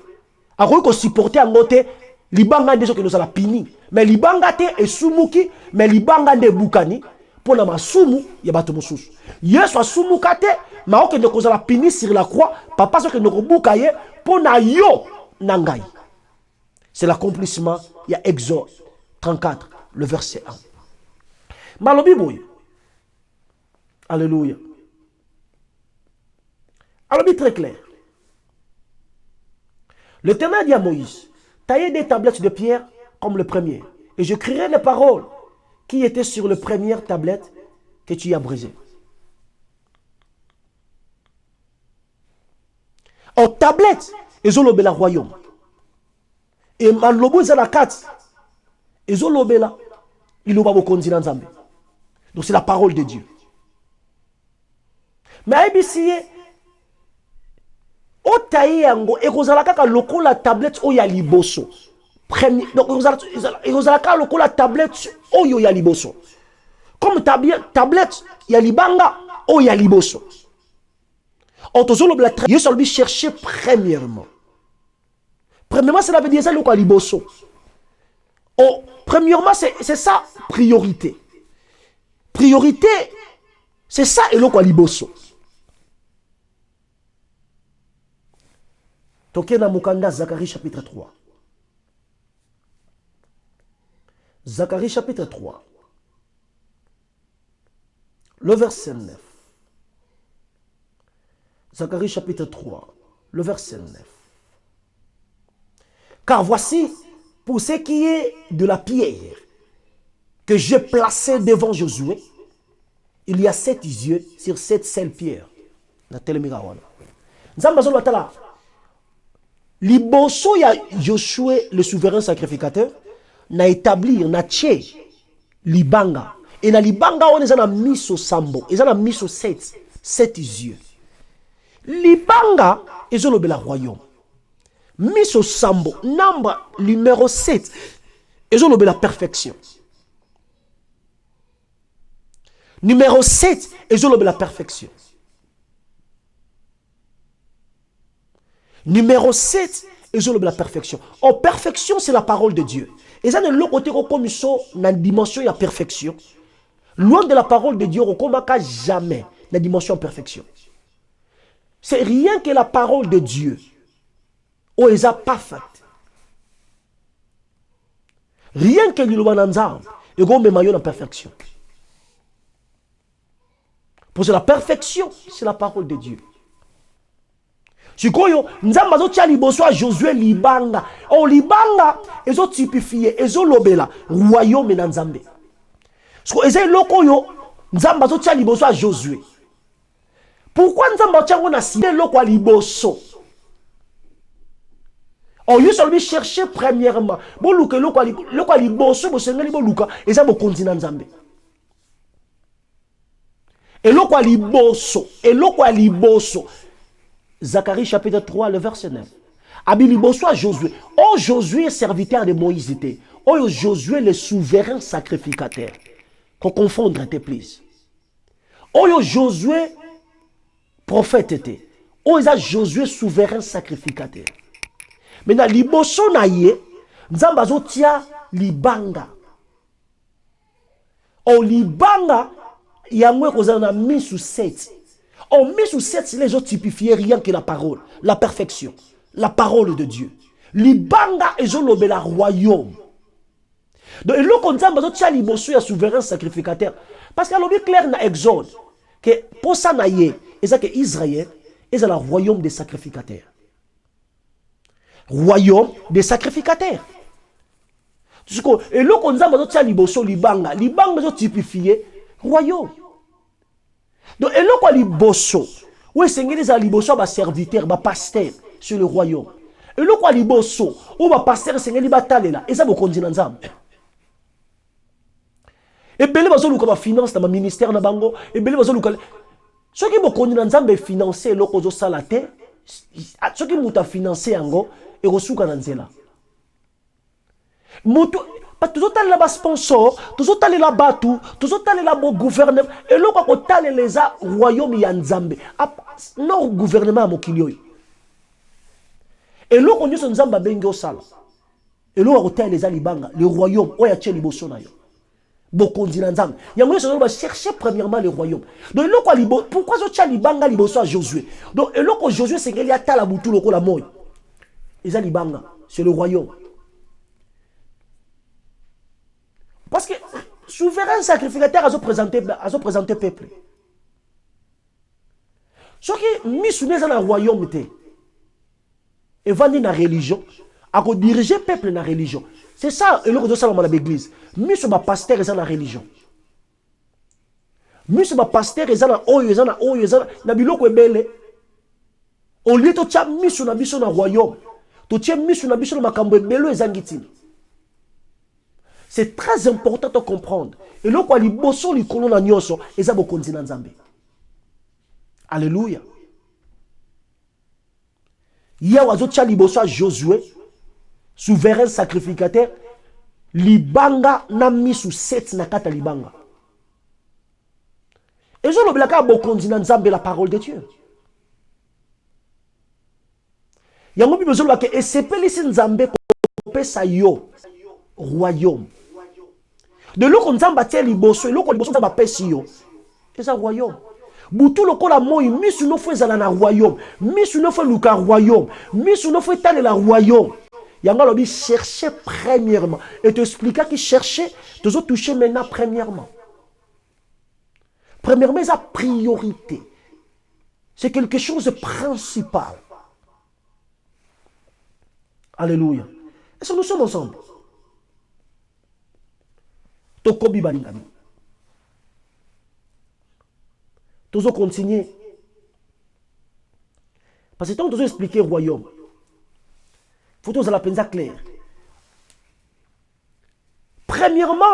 Alors qu'on supportait en côté, Libanga des gens qui nous a pini. Mais Libanga te et Sumuki, mais Libanga de Bukani, pour la Sumu, il y a pas de moussous. Hier soit Sumukate, mais on que nous a pini sur la croix, papa ce que nous bukaye, pour na yo nangai. C'est l'accomplissement, il y a Exode 34, le verset 1. Malobi boy. Alléluia. Alléluia très clair. L'Éternel dit à Moïse, taillez des tablettes de pierre comme le premier, et je crierai les paroles qui étaient sur le première tablette que tu as brisée. En tablette, ils ont le royaume. Et malobo ils ont la carte. Ils ont le là. Ils ont pas continent Nzambe. Donc c'est la parole de Dieu. Mais ABC, o taille yango et kozala kaka lokola tablette o ya liboso. Donc kozala kaka lokola tablette o yo ya liboso. Comme tablette ya libanga o ya liboso. Dieu seul lui chercher premièrement. Premièrement, cela veut dire ça le quoi liboso. Oh, premièrement, c'est ça priorité. Priorité, c'est ça et le quoi liboso. Tokena Mukanda, Zacharie chapitre 3. Zacharie chapitre 3. Le verset 9. Zacharie chapitre 3, le verset 9. Car voici, pour ce qui est de la pierre que j'ai placée devant Josué, il y a 7 yeux sur 7 seule pierre. Liboso ya Josué, le souverain sacrificateur, n'a établi, n'a tché, libanga. Et na libanga, on est en miso sambo, ils ont mis au 7 yeux. Libanga, ils ont le royaume. Miso sambo, nombre numéro 7, ils ont la perfection. Numéro 7, ils ont la perfection. Numéro 7, ils ont la perfection. En perfection, c'est la parole de Dieu. Et ça, l'autre côté, comme ils sont dans la dimension de la perfection. Loin de la parole de Dieu, on ne peut jamais la dimension de perfection. C'est rien que la parole de Dieu. Oh, ils sont parfaits. Rien que l'Ilobananzam, et qu'on met maillot en perfection. Pour la perfection, c'est la parole de Dieu. Si koyo, nzamba zo tia liboso a Josué libanga. Oh libanga, ils ont typifié, ils ont lobela royaume na nzambe. So ezai lokoyo, nzamba zo tia liboso a Josué. Pourquoi nzamba tia ngona sile loko a liboso? Oh yo seulement chercher premièrement. Bon luka loko a liboso, bo sengeli bo luka, eza bo continent nzambe. Et loko a liboso. Zacharie chapitre 3, le verset 9. Abiliboso à Josué. Oh, Josué, serviteur de Moïse était. Oh, Josué, le souverain sacrificateur. Qu'on confondre, te plaise. Oh, Josué, prophète était. Oh, Josué, souverain sacrificateur. Maintenant, liboso na ye, nzambazo tia libanga. Oh, libanga, yamwe kozana mis sous 7. On met sous 7, les autres typifiés rien que la parole, la perfection, la parole de Dieu. Libanga et zolobe la royaume. Donc, et là, on dit que liboso ya souverain sacrificateur. Parce qu'il y a le clair dans Exode que pour ça, c'est que Israël est le royaume des sacrificateurs. Royaume des sacrificateurs. Et là, on dit que liboso libanga est typifié royaume. Donc, et là, quoi, les bosso, oui, c'est les liboso, bah, serviteur, bah, pasteur sur le royaume. Et là, quoi, les bosso, ou bah, pasteur, c'est les batailles là, et ça, vous continuez ensemble. Et bien, les baso, nous, comme finance dans le ministère, dans bango, et bien, les baso, nous, ceux qui vous continuez ensemble, financer, le kozo salate, ceux qui vous financé, ango, et vous souka dans zela. Pas toujours aller là-bas sponsor, toujours aller là-bas tout, toujours aller là-bas gouvernement. Et là, quand on aller les royaume yanzambe, non gouvernement à Mokilio. Et là, on dit que Nzamba bengo sala. Et là, on aller les alibanga, le royaume, on y a tché liboso na yo. Bokondi nanzambe. Yango on va chercher premièrement le royaume. Donc là, pourquoi on tché libanga liboso à Josué? Donc et là, quand Josué c'est qu'il y a ta la boutou loko la moy. Les alibanga, c'est le royaume. Parce que souverain sacrificateur a présenté le peuple. Ce qui mis sous dans le royaume et venir dans la religion, à diriger le peuple dans la religion. C'est ça, et le ça dans l'église. Mis sur ma pasteur dans la religion. Mis sur ma pasteur dans la oyo, dans biloko ebele. Au lieu de tia miso na biso na royaume, to tia miso na biso na makambo ebelo ezangitini. C'est très important de comprendre. Et là, quoi, les bossons, les colons, les nyonso, ils ont beaucoup de Nzambe. Alléluia. Il y a oiseau tia liboso à Josué, souverain sacrificateur, libanga na misu 7 na kata libanga. Et je l'oblige à beaucoup de Nzambe la parole de Dieu. Il y a un besoin que et c'est pas les Nzambe qu'on sa yo royaume. De l'eau qu'on zamba tia liboso, l'eau qu'on liboso zamba pesi yo. Et ça royaume. Boutou le kola moi misu no fwe zala na royaume, misu no fwe luka royaume, misu no fwe tale la royaume. Yanga lobi chercher premièrement et te expliquer qui chercher, te zo toucher maintenant premièrement. Premièrement, c'est la priorité. C'est quelque chose de principal. Alléluia. Est-ce que nous sommes ensemble? Tokobi balingami. Toujours continuer. Parce que tant que tu expliquer le royaume, il faut que la peine clair. Premièrement,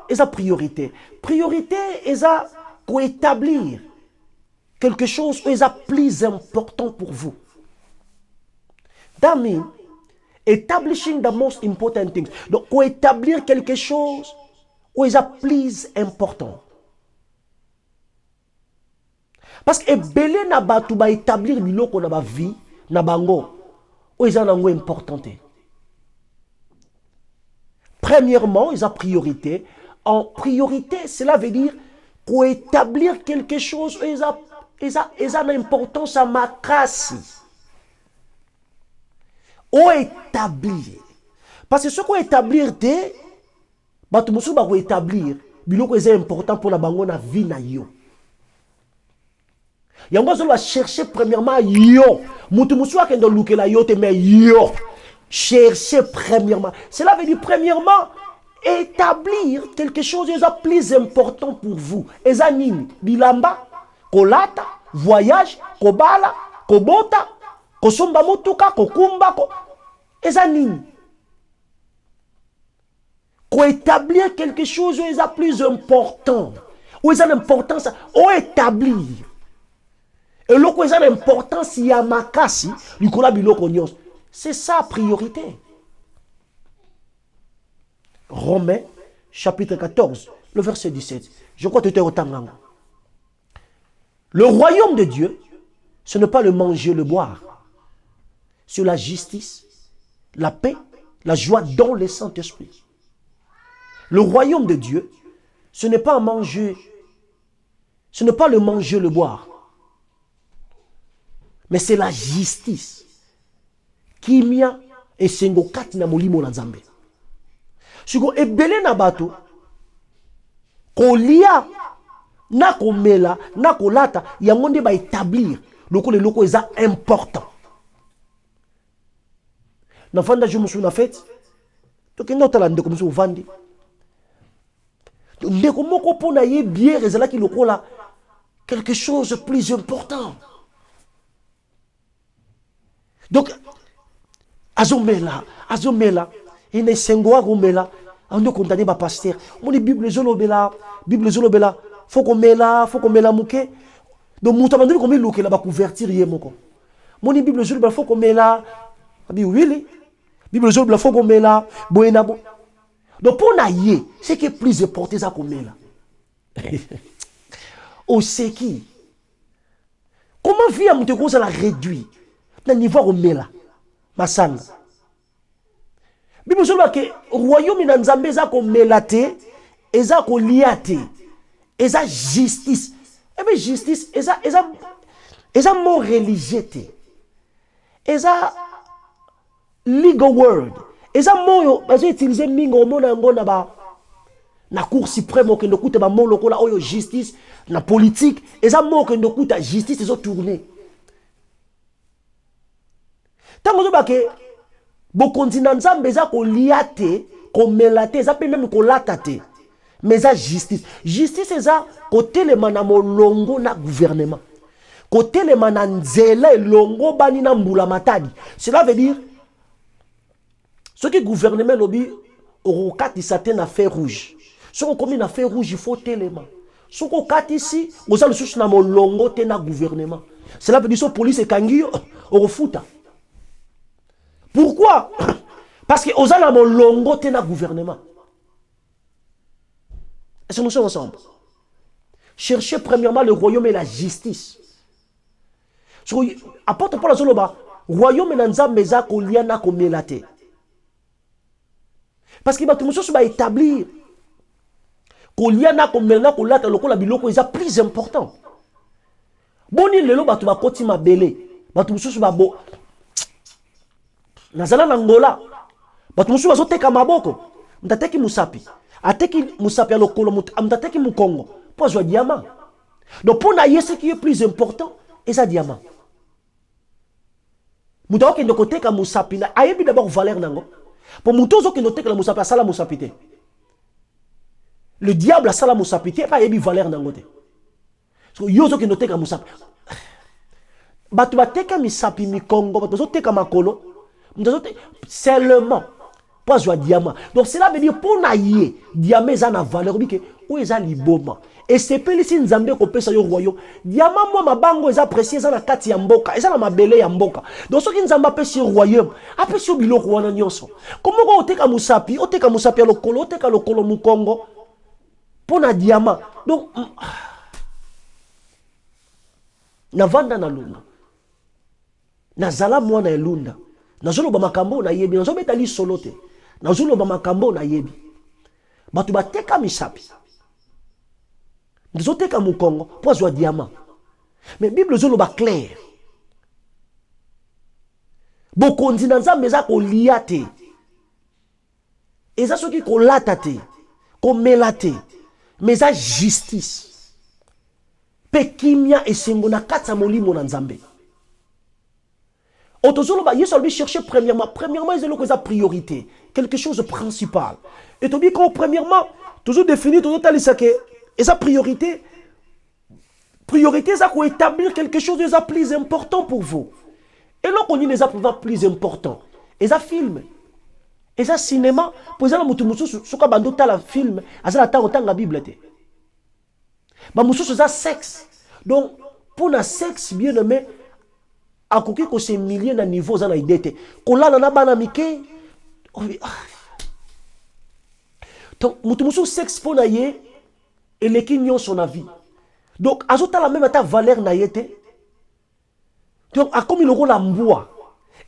c'est la priorité. Priorité, c'est pour établir quelque chose qui est plus important pour vous. That means, establishing the most important things. Donc, pour établir quelque chose qui est plus important. Parce que belé na batu ba établir biloko na ba vie na bango o eza nango importante. Premièrement, ils ont priorité. En priorité, cela veut dire pour établir quelque chose, ils ont l'importance à ma casse. Ou établir. Parce que ce qu'on établir de batu musu ba ko établir biloko est important pour la bango na vie na yo. Yango zo va chercher premièrement yo. Mutu musu akendo lukela yo te mais yo. Chercher premièrement. Cela veut dire premièrement établir quelque chose de plus important pour vous. Ezanini bilamba, kolata, voyage, kobala, kobota, kosomba motuka, kokumba, ezanini. Ko établir quelque chose de plus important. Ou est l'importance ou établir. Et l'autre est l'importance il y a makasi, Nicolas biloko nyos. C'est ça priorité. Romains chapitre 14, le verset 17. Je crois que tu es au temps. Le royaume de Dieu, ce n'est pas le manger, le boire. C'est la justice, la paix, la joie dans le Saint-Esprit. Le royaume de Dieu, ce n'est pas manger, ce n'est pas le manger, le boire. Mais c'est la justice. Kimia et sengo kat na molimo na Nzambe. Siko ebele na bato kolia na komela na kolata yango nde ba établir loko le loko eza important. Na fanda je musu na fête to kenda tala ndeko musu vandi. Ndeko moko pona ye bière ezala ki lokola quelque chose de plus important. Donc azomela, ine sengo agomela, ando condamné ba pasteur. Mon Bible zolobela, faut qu'on mela muke. Donc muta mandeli comme lokela ba convertir ye moko. Mon Bible zolobela faut qu'on mela, abi oui, Bible zolobela faut qu'on mela, boena bo. Donc pour naïe, c'est que plus important ça qu'on mela. Au c'est qui? Comment via mute ko ça la réduit? Na niveau omela masanga Bible solo ke royaume na Nzambe za ko melate eza ko liate eza justice et bien justice eza mot religieux te eza legal word eza mot yo bazo utiliser mingo mona ngona ba na cour suprême ke ndokuta ba mot lokola oyo justice na politique eza mot ke ndokuta justice ezo tourner. Tango zo bake bokonzi na Nzambe eza ko liate ko melate eza pe même ko latate mais eza justice eza ko telema na molongo na gouvernement Côté les mananzela longo bani na mbula matadi. Cela veut dire ce qui gouvernement lobby au katisa na feu rouge. Ce qu'on commis na feu rouge il faut téléma. Ce qu'on kat ici, vous allez chercher na molongo te na gouvernement. Cela veut dire que la police est kangi au refuta. Pourquoi? Parce que vous allez molongo te na gouvernement. Est-ce que nous sommes ensemble? Cherchez premièrement le royaume et la justice. Apporte pas la zoloba. Royaume et nzambe za ko liana ko melate. Parce que tout le monde va établir ko liana ko melana ko lata lokola biloko est plus important. Boni lelo batu ba koti mabele. Batu mususu ba bo. Nazala nangola. Batu mususu bazo teka maboko. Mtateki musapi. Ateki musapi alokolo mtateki mukongo. Pour jouer diamant. Donc pour naïe ce qui est plus important, et ça diamant. Mouta qui ne côté comme musapi na ayebi d'abord valeur nango. Pour moutozo qui note que la musapi a sala musapité. Le diable a sala musapité pas ayebi valeur nango te. Parce que yozo qui note que musapi. Batu bateka misapi mi Congo, batu teka makolo. Moutozo seulement pour jouer diamant. Donc cela veut dire pour naïe diamant ça na valeur bi que où est ça liboma. Et c'est pas ici nzambe ko pesa yo royaume. Diamant moi mabango eza précieux eza na kati ya mboka, eza na mabele ya mboka. Donc ce qui nzamba pesa yo royaume, apesi yo biloko wana nyonso. Comment ko oteka musapi ya lokolo, oteka lokolo mu Congo pona diamant. Donc na vanda na lunda. Na zala mwana elunda. Na zolo ba makambo na yebi, na zo beta li solote. Na zolo ba makambo na yebi. Batu bateka misapi. Nous sommes au Congo pour jouer diamant. Mais la Bible est claire. Beaucoup de gens ont liate. Et ça, ce qui ont latate, qu'on melate, mais ça justice. Pekimia et Sembona Katsamoli Monanzambe. Otozolo ba yeso lui chercher premièrement ils ont la priorité, quelque chose de principal. Et tu dis qu'on premièrement toujours défini tout ça que et sa priorité, ça qu'on établir quelque chose de plus important pour vous. Et là, on dit les plus important. Et ça film. Et ça cinéma. Pour ça, ce qu'on a la film, ça la Bible. Ça sexe. Donc, pour le sexe, bien aimé, à quoi que c'est milliers de niveaux dans l'idée. Qu'on l'a dans la mike. Donc, le sexe pour naïe. Et les qui ont son avis. Donc, azota la même valeur na yete. Donc, a comme il aura la mboua.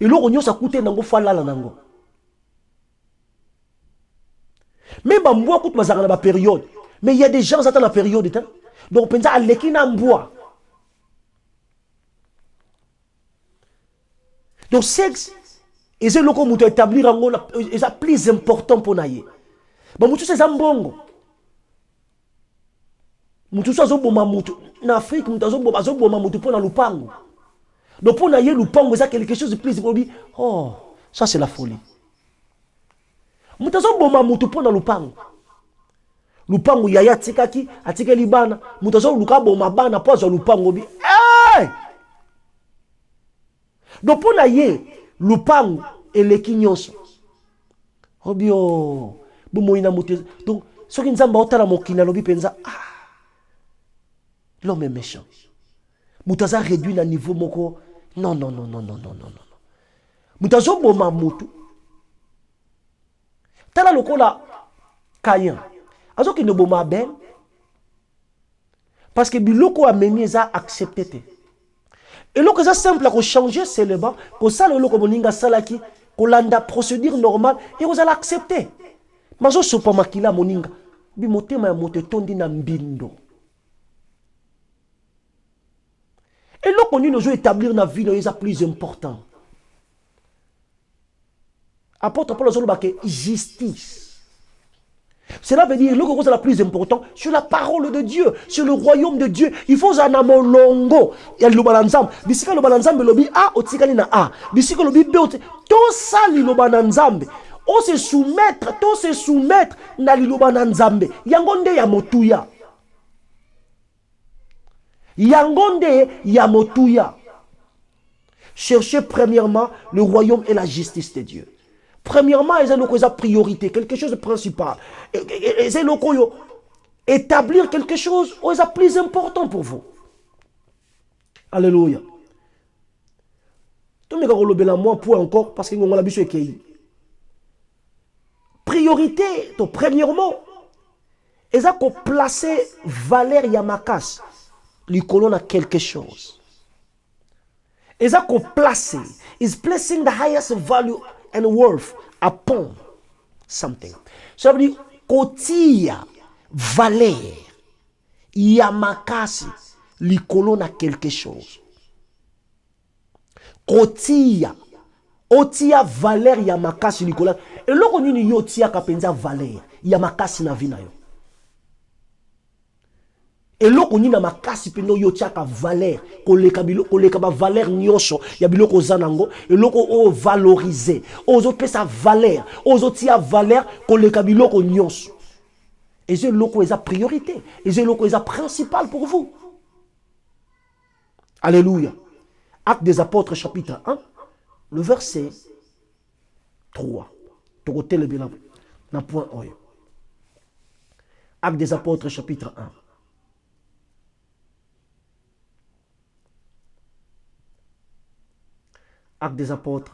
Et l'eau on sa coûte nango fala la nango. Même ba mboua coûte mazara na ba période. Mais il y a des gens qui attendent la période. Donc, pensa à l'équipe na mboua. Donc, sexe, et c'est le qu'on établir en gros, c'est plus important pour naïe. Bah, moutou c'est zambongo. Mutu so boma mutu na Afrique mutu so boma mutu pour na lupango. Donc pour na ye lupango ça quelque chose de plus pour lui. Oh, ça c'est la folie. Mutu so boma mutu pour na lupango. Lupango yaya tikaki atike libana mutu so luka boma bana pour zo lupango bi. Eh! Donc pour na ye lupango et les kinyonso. Obio bomo ina mutu. Donc ce qui nzamba otala mokina lobi penza l'homme est méchant. Moutaza réduit le niveau moko. Non. Moutazo boma mutu. Tala lokola Kayan. Azo ki ne boma ben. Parce que biloko a mené ça accepté. Et loko ça simple à changer c'est le bas. Ko ça le loko moninga salaki. Ko landa procédure normale et vous allez accepter. Mazo sopa makila moninga. Bi motema ya mote tondi na mbindo. Et là, on nous établir dans la vie, c'est plus important. Apôtre Paul a dit justice. Cela veut dire que c'est la plus important sur la parole de Dieu, sur le royaume de Dieu. Il faut un amour longo. Il y a le balanzam. D'ici que le balanzam le lobi A, au tikali na A. D'ici que le lobi B, tout ça le balanzam. On se soumettre, na le balanzam. Yangonde ya motuya. Yangonde yamotuya. Cherchez premièrement le royaume et la justice de Dieu. Premièrement, ils ont une priorité, quelque chose de principal. Ils ont établir quelque chose de plus important pour vous. Alléluia. Tout le monde a moi pour encore parce que nous avons l'habitude de priorité, premièrement, ils ont placé Valère Yamakas, lui colonne à quelque chose. Ils ont placé, is placing the highest value and worth upon something. Ça veut dire, Kotia, Valère, Yamakasi, lui colonne à quelque chose. Kotia, Otia, Valère, Yamakasi, lui colonne. Et là, on y yotia kapenza Valère, Yamakasi na vina yo. Et là, on y na makasi peno yotia ka Valère, koleka ba Valère nyosho, ya biloko zanango, et là, on valoriser, ozo pesa Valère, ozo tia Valère, koleka biloko nyosho. Et c'est là qu'on est priorité, et c'est là qu'on est principal pour vous. Alléluia. Actes des Apôtres, chapitre 1, le verset 3. Actes des Apôtres, chapitre 1. Actes des Apôtres,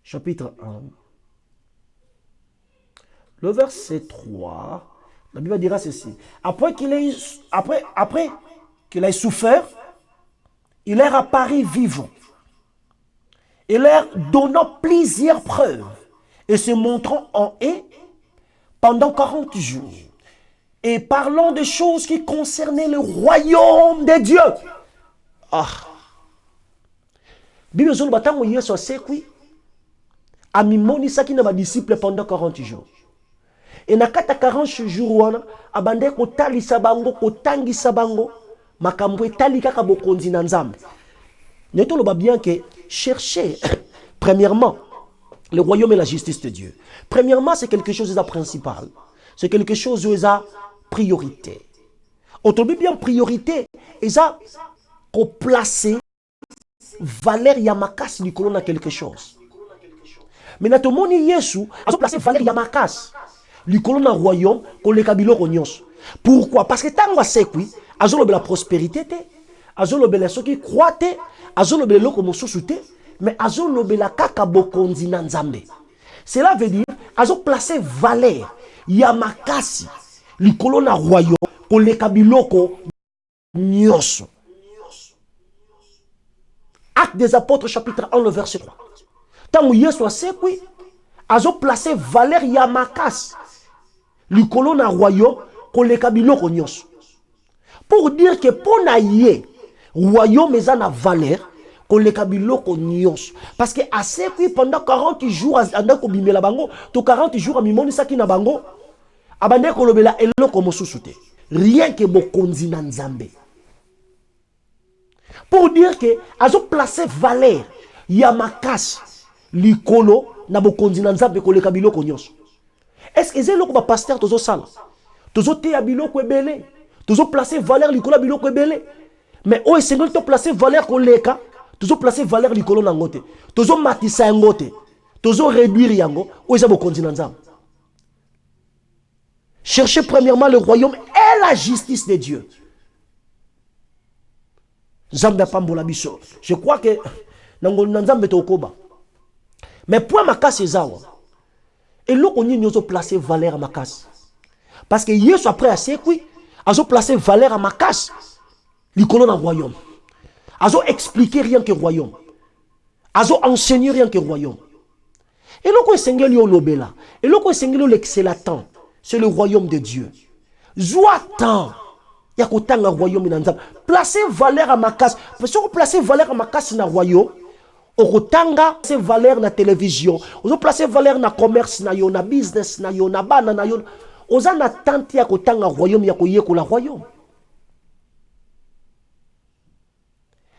chapitre 1. Le verset 3, la Bible dira ceci. Après qu'il ait souffert, il leur apparut vivant. Et leur donnant plusieurs preuves et se montrant en eux pendant 40 jours. Et parlant de choses qui concernaient le royaume de Dieu. Ah. Bible zone batango yeso sekwi. Amimoni saki na ba disciple pendant 40 jours. Et na kata 40 jours wana abande ko talisa bango ko tangisa bango makambo etali kaka bokonzi na nzambe. Neto loba bien que chercher premièrement le royaume et la justice de Dieu. Premièrement, c'est quelque chose de principal. C'est quelque chose de priorité. Autrement bien priorité, et ça qu'on place Valère Yamakas du colonne à quelque chose. Mais na to moni Yesu a placé Valère Yamakas lui colonne un royaume qu'on les kabilo konyos. Pourquoi? Parce que tant que c'est qui azolo la prospérité te, azolo bela soki croite, azolo bela loko mosusu te, mais azolo bela kaka bokonzi na nzambe. Cela veut dire azo placer Valère Yamakasi lui colonne un royaume qu'on les kabiloko nyos. Acte des Apôtres chapitre 1 le verset 3. Tant que Yesu a c'est qui azo placer Valère Yamakas lui colonne un royaume qu'on les kabiloko nyos. Pour dire que pour naïe royaume est en valeur qu'on les kabiloko nyos. Parce que assez que pendant 40 jours anda ko bimela bango to 40 jours amimoni saki na bango abande ko lobela eloko mosusute. Rien que bokonzi na nzambe. Pour dire que azo placer valeur Yamakas likolo na bokonzi na nzambe ko les kabiloko nyos. Est-ce que c'est loko ba pasteur tozo sala? Tozo te abiloko ebele. Tozo placer valeur likolo biloko ebele. Mais o esengeli to placer valeur koleka, tozo placer valeur likolo nangote. Tozo matisa yangote. Tozo réduire yango, o eza bokonzi na nzambe. Cherchez premièrement le royaume et la justice de Dieu. Nzambe pambola biso. Je crois que nango nzambe tokoba. Mais pour makasi ezawa. Et là on y placer valeur à makasi. Parce que Yesu après assez quoi azo placer valeur à Makas, lui colonne un royaume. Azo expliquer rien que royaume. Azo enseigner rien que royaume. Et là qu'on s'engage au lobela. Et là qu'on s'engage l'excellent. C'est le royaume de Dieu. Zoatan. Il y a qu'autant un royaume dans le placer valeur à Makas. Parce que placer valeur à Makas dans le royaume. Okotanga placer valeur na télévision. Ozo placer valeur na commerce na yo, na business na yo, na bana na yo. Oza na tante ya kotanga royaume ya koyeko la royaume.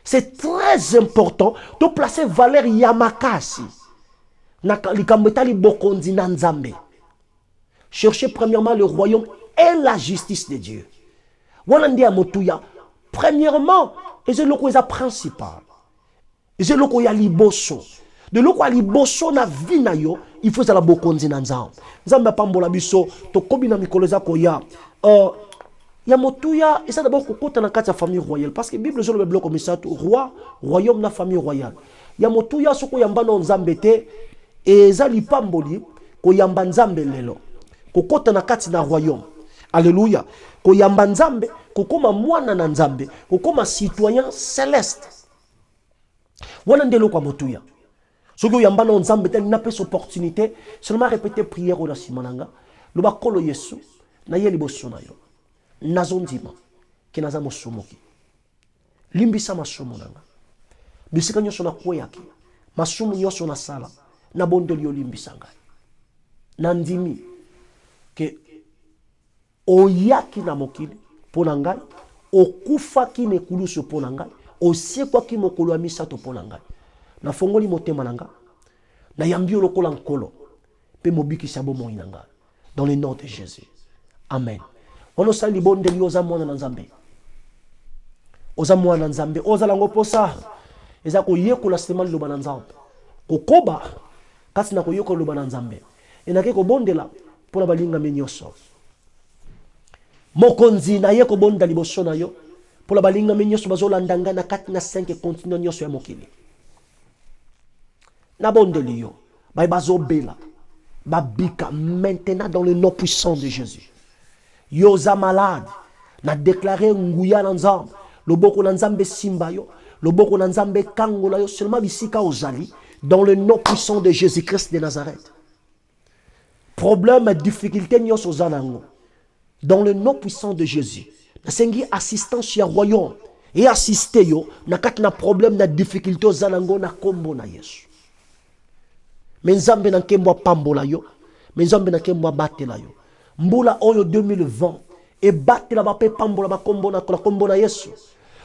C'est très important de placer valeur Yamakasi na likambetali bokonzi na nzambe. Cherchez premièrement le royaume et la justice de Dieu. Wana ndia motuya Premièrement, et c'est le principal. Et c'est le ya liboso. De lo ya liboso na vie na yo, il faut ça la bokonzi na nzambe. Nzambe pambola biso to kobi na mikolo za ko ya. Ya motuya, et ça d'abord kokota na kati ya famille royale parce que Bible zo le bloc comme ça roi, royaume na famille royale. Ya motuya soko yamba na nzambe te et za lipamboli ko yamba nzambe lelo. Kokota na kati na royaume. Alléluia. Ko yamba nzambe, kokoma mwana na nzambe, kokoma citoyen céleste. Wana ndelo kwa motuya. Soki yamba na nzambe te na pesa opportunité, seulement répéter prière au simananga. Lo ba kolo Yesu na ye liboso na yo. Nazondima ki naza mosomoki. Limbisa masomo nanga. Bisika nyonso na koyaki. Masumu nyonso na sala na bondeli yo limbisa ngai. Na ndimi ke oyaki na mokili pona ngai, okufaki ne kulusu pona ngai, osiekwaki mokolo ya misato pona ngai. Na fongoli motema nanga, na yambi lokola nkolo, pe mobikisa bomoi nanga. Dans le nom de Jésus. Amen. Ono sali bondeli oza mwana na nzambe. Oza mwana na nzambe, oza lango posa. Eza ko yekola sema loba na nzambe. Kokoba kasi na ko yekola loba na nzambe. Enake ko bondela pona balinga menyoso. Mokonzi na ye ko bonda liboso na yo pona balinga menyoso bazolanda nga na 4 na 5 continent nyoso ya mokili. Na bondeli yo bay bazobela babika maintenant dans le nom puissant de Jésus. Yoza malade na déclarer nguya na nzambe loboko na nzambe simba yo loboko na nzambe kangola yo seulement bisika ozali dans le nom puissant de Jésus-Christ de Nazareth. Problème et difficulté nyoso zanango dans le nom puissant de Jésus. Nasengi assistance ya royaume et assister yo na kat na problème na difficulté zanango na kombo na Yesu. Menzambe na kembo pambola yo, menzambe na kembo batela yo. Mbula oyo 2020 e batela ba pe pambola ba kombo na la kombo na Yesu.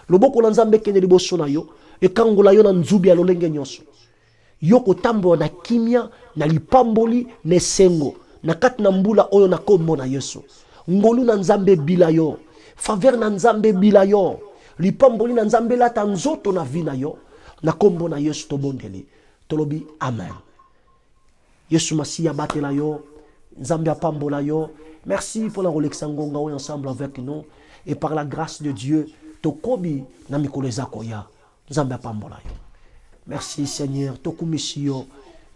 Loboko na nzambe kene liboso na yo e kangola yo na nzubi ya lolenge nyoso. Yo ko tambo na kimia na lipamboli ne sengo na kat na mbula oyo na kombo na Yesu. Ngolu na nzambe bila yo, faveur na nzambe bila yo, lipamboli na nzambe lata nzoto na vi na yo, na kombo na Yesu to bondeli. Tolobi amen. Yesu Masia batela yo, nzambe apambola yo. Merci pour la relexangonga ensemble avec nous et par la grâce de Dieu, tokobi na mikolo zakoya, nzambe apambola yo. Merci Seigneur, tokumisi yo,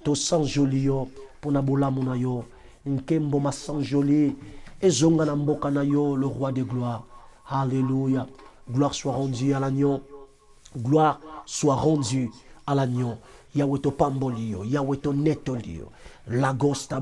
to sanjoli yo, pona bolamu na yo, nkembo ma sanjoli. Et zonga na mboka na yo, le roi de gloire. Alléluia. Gloire soit rendue à l'agneau. Gloire soit rendue à l'agneau. Yahweh to pambolio. Yahweh to netolio. Lagosta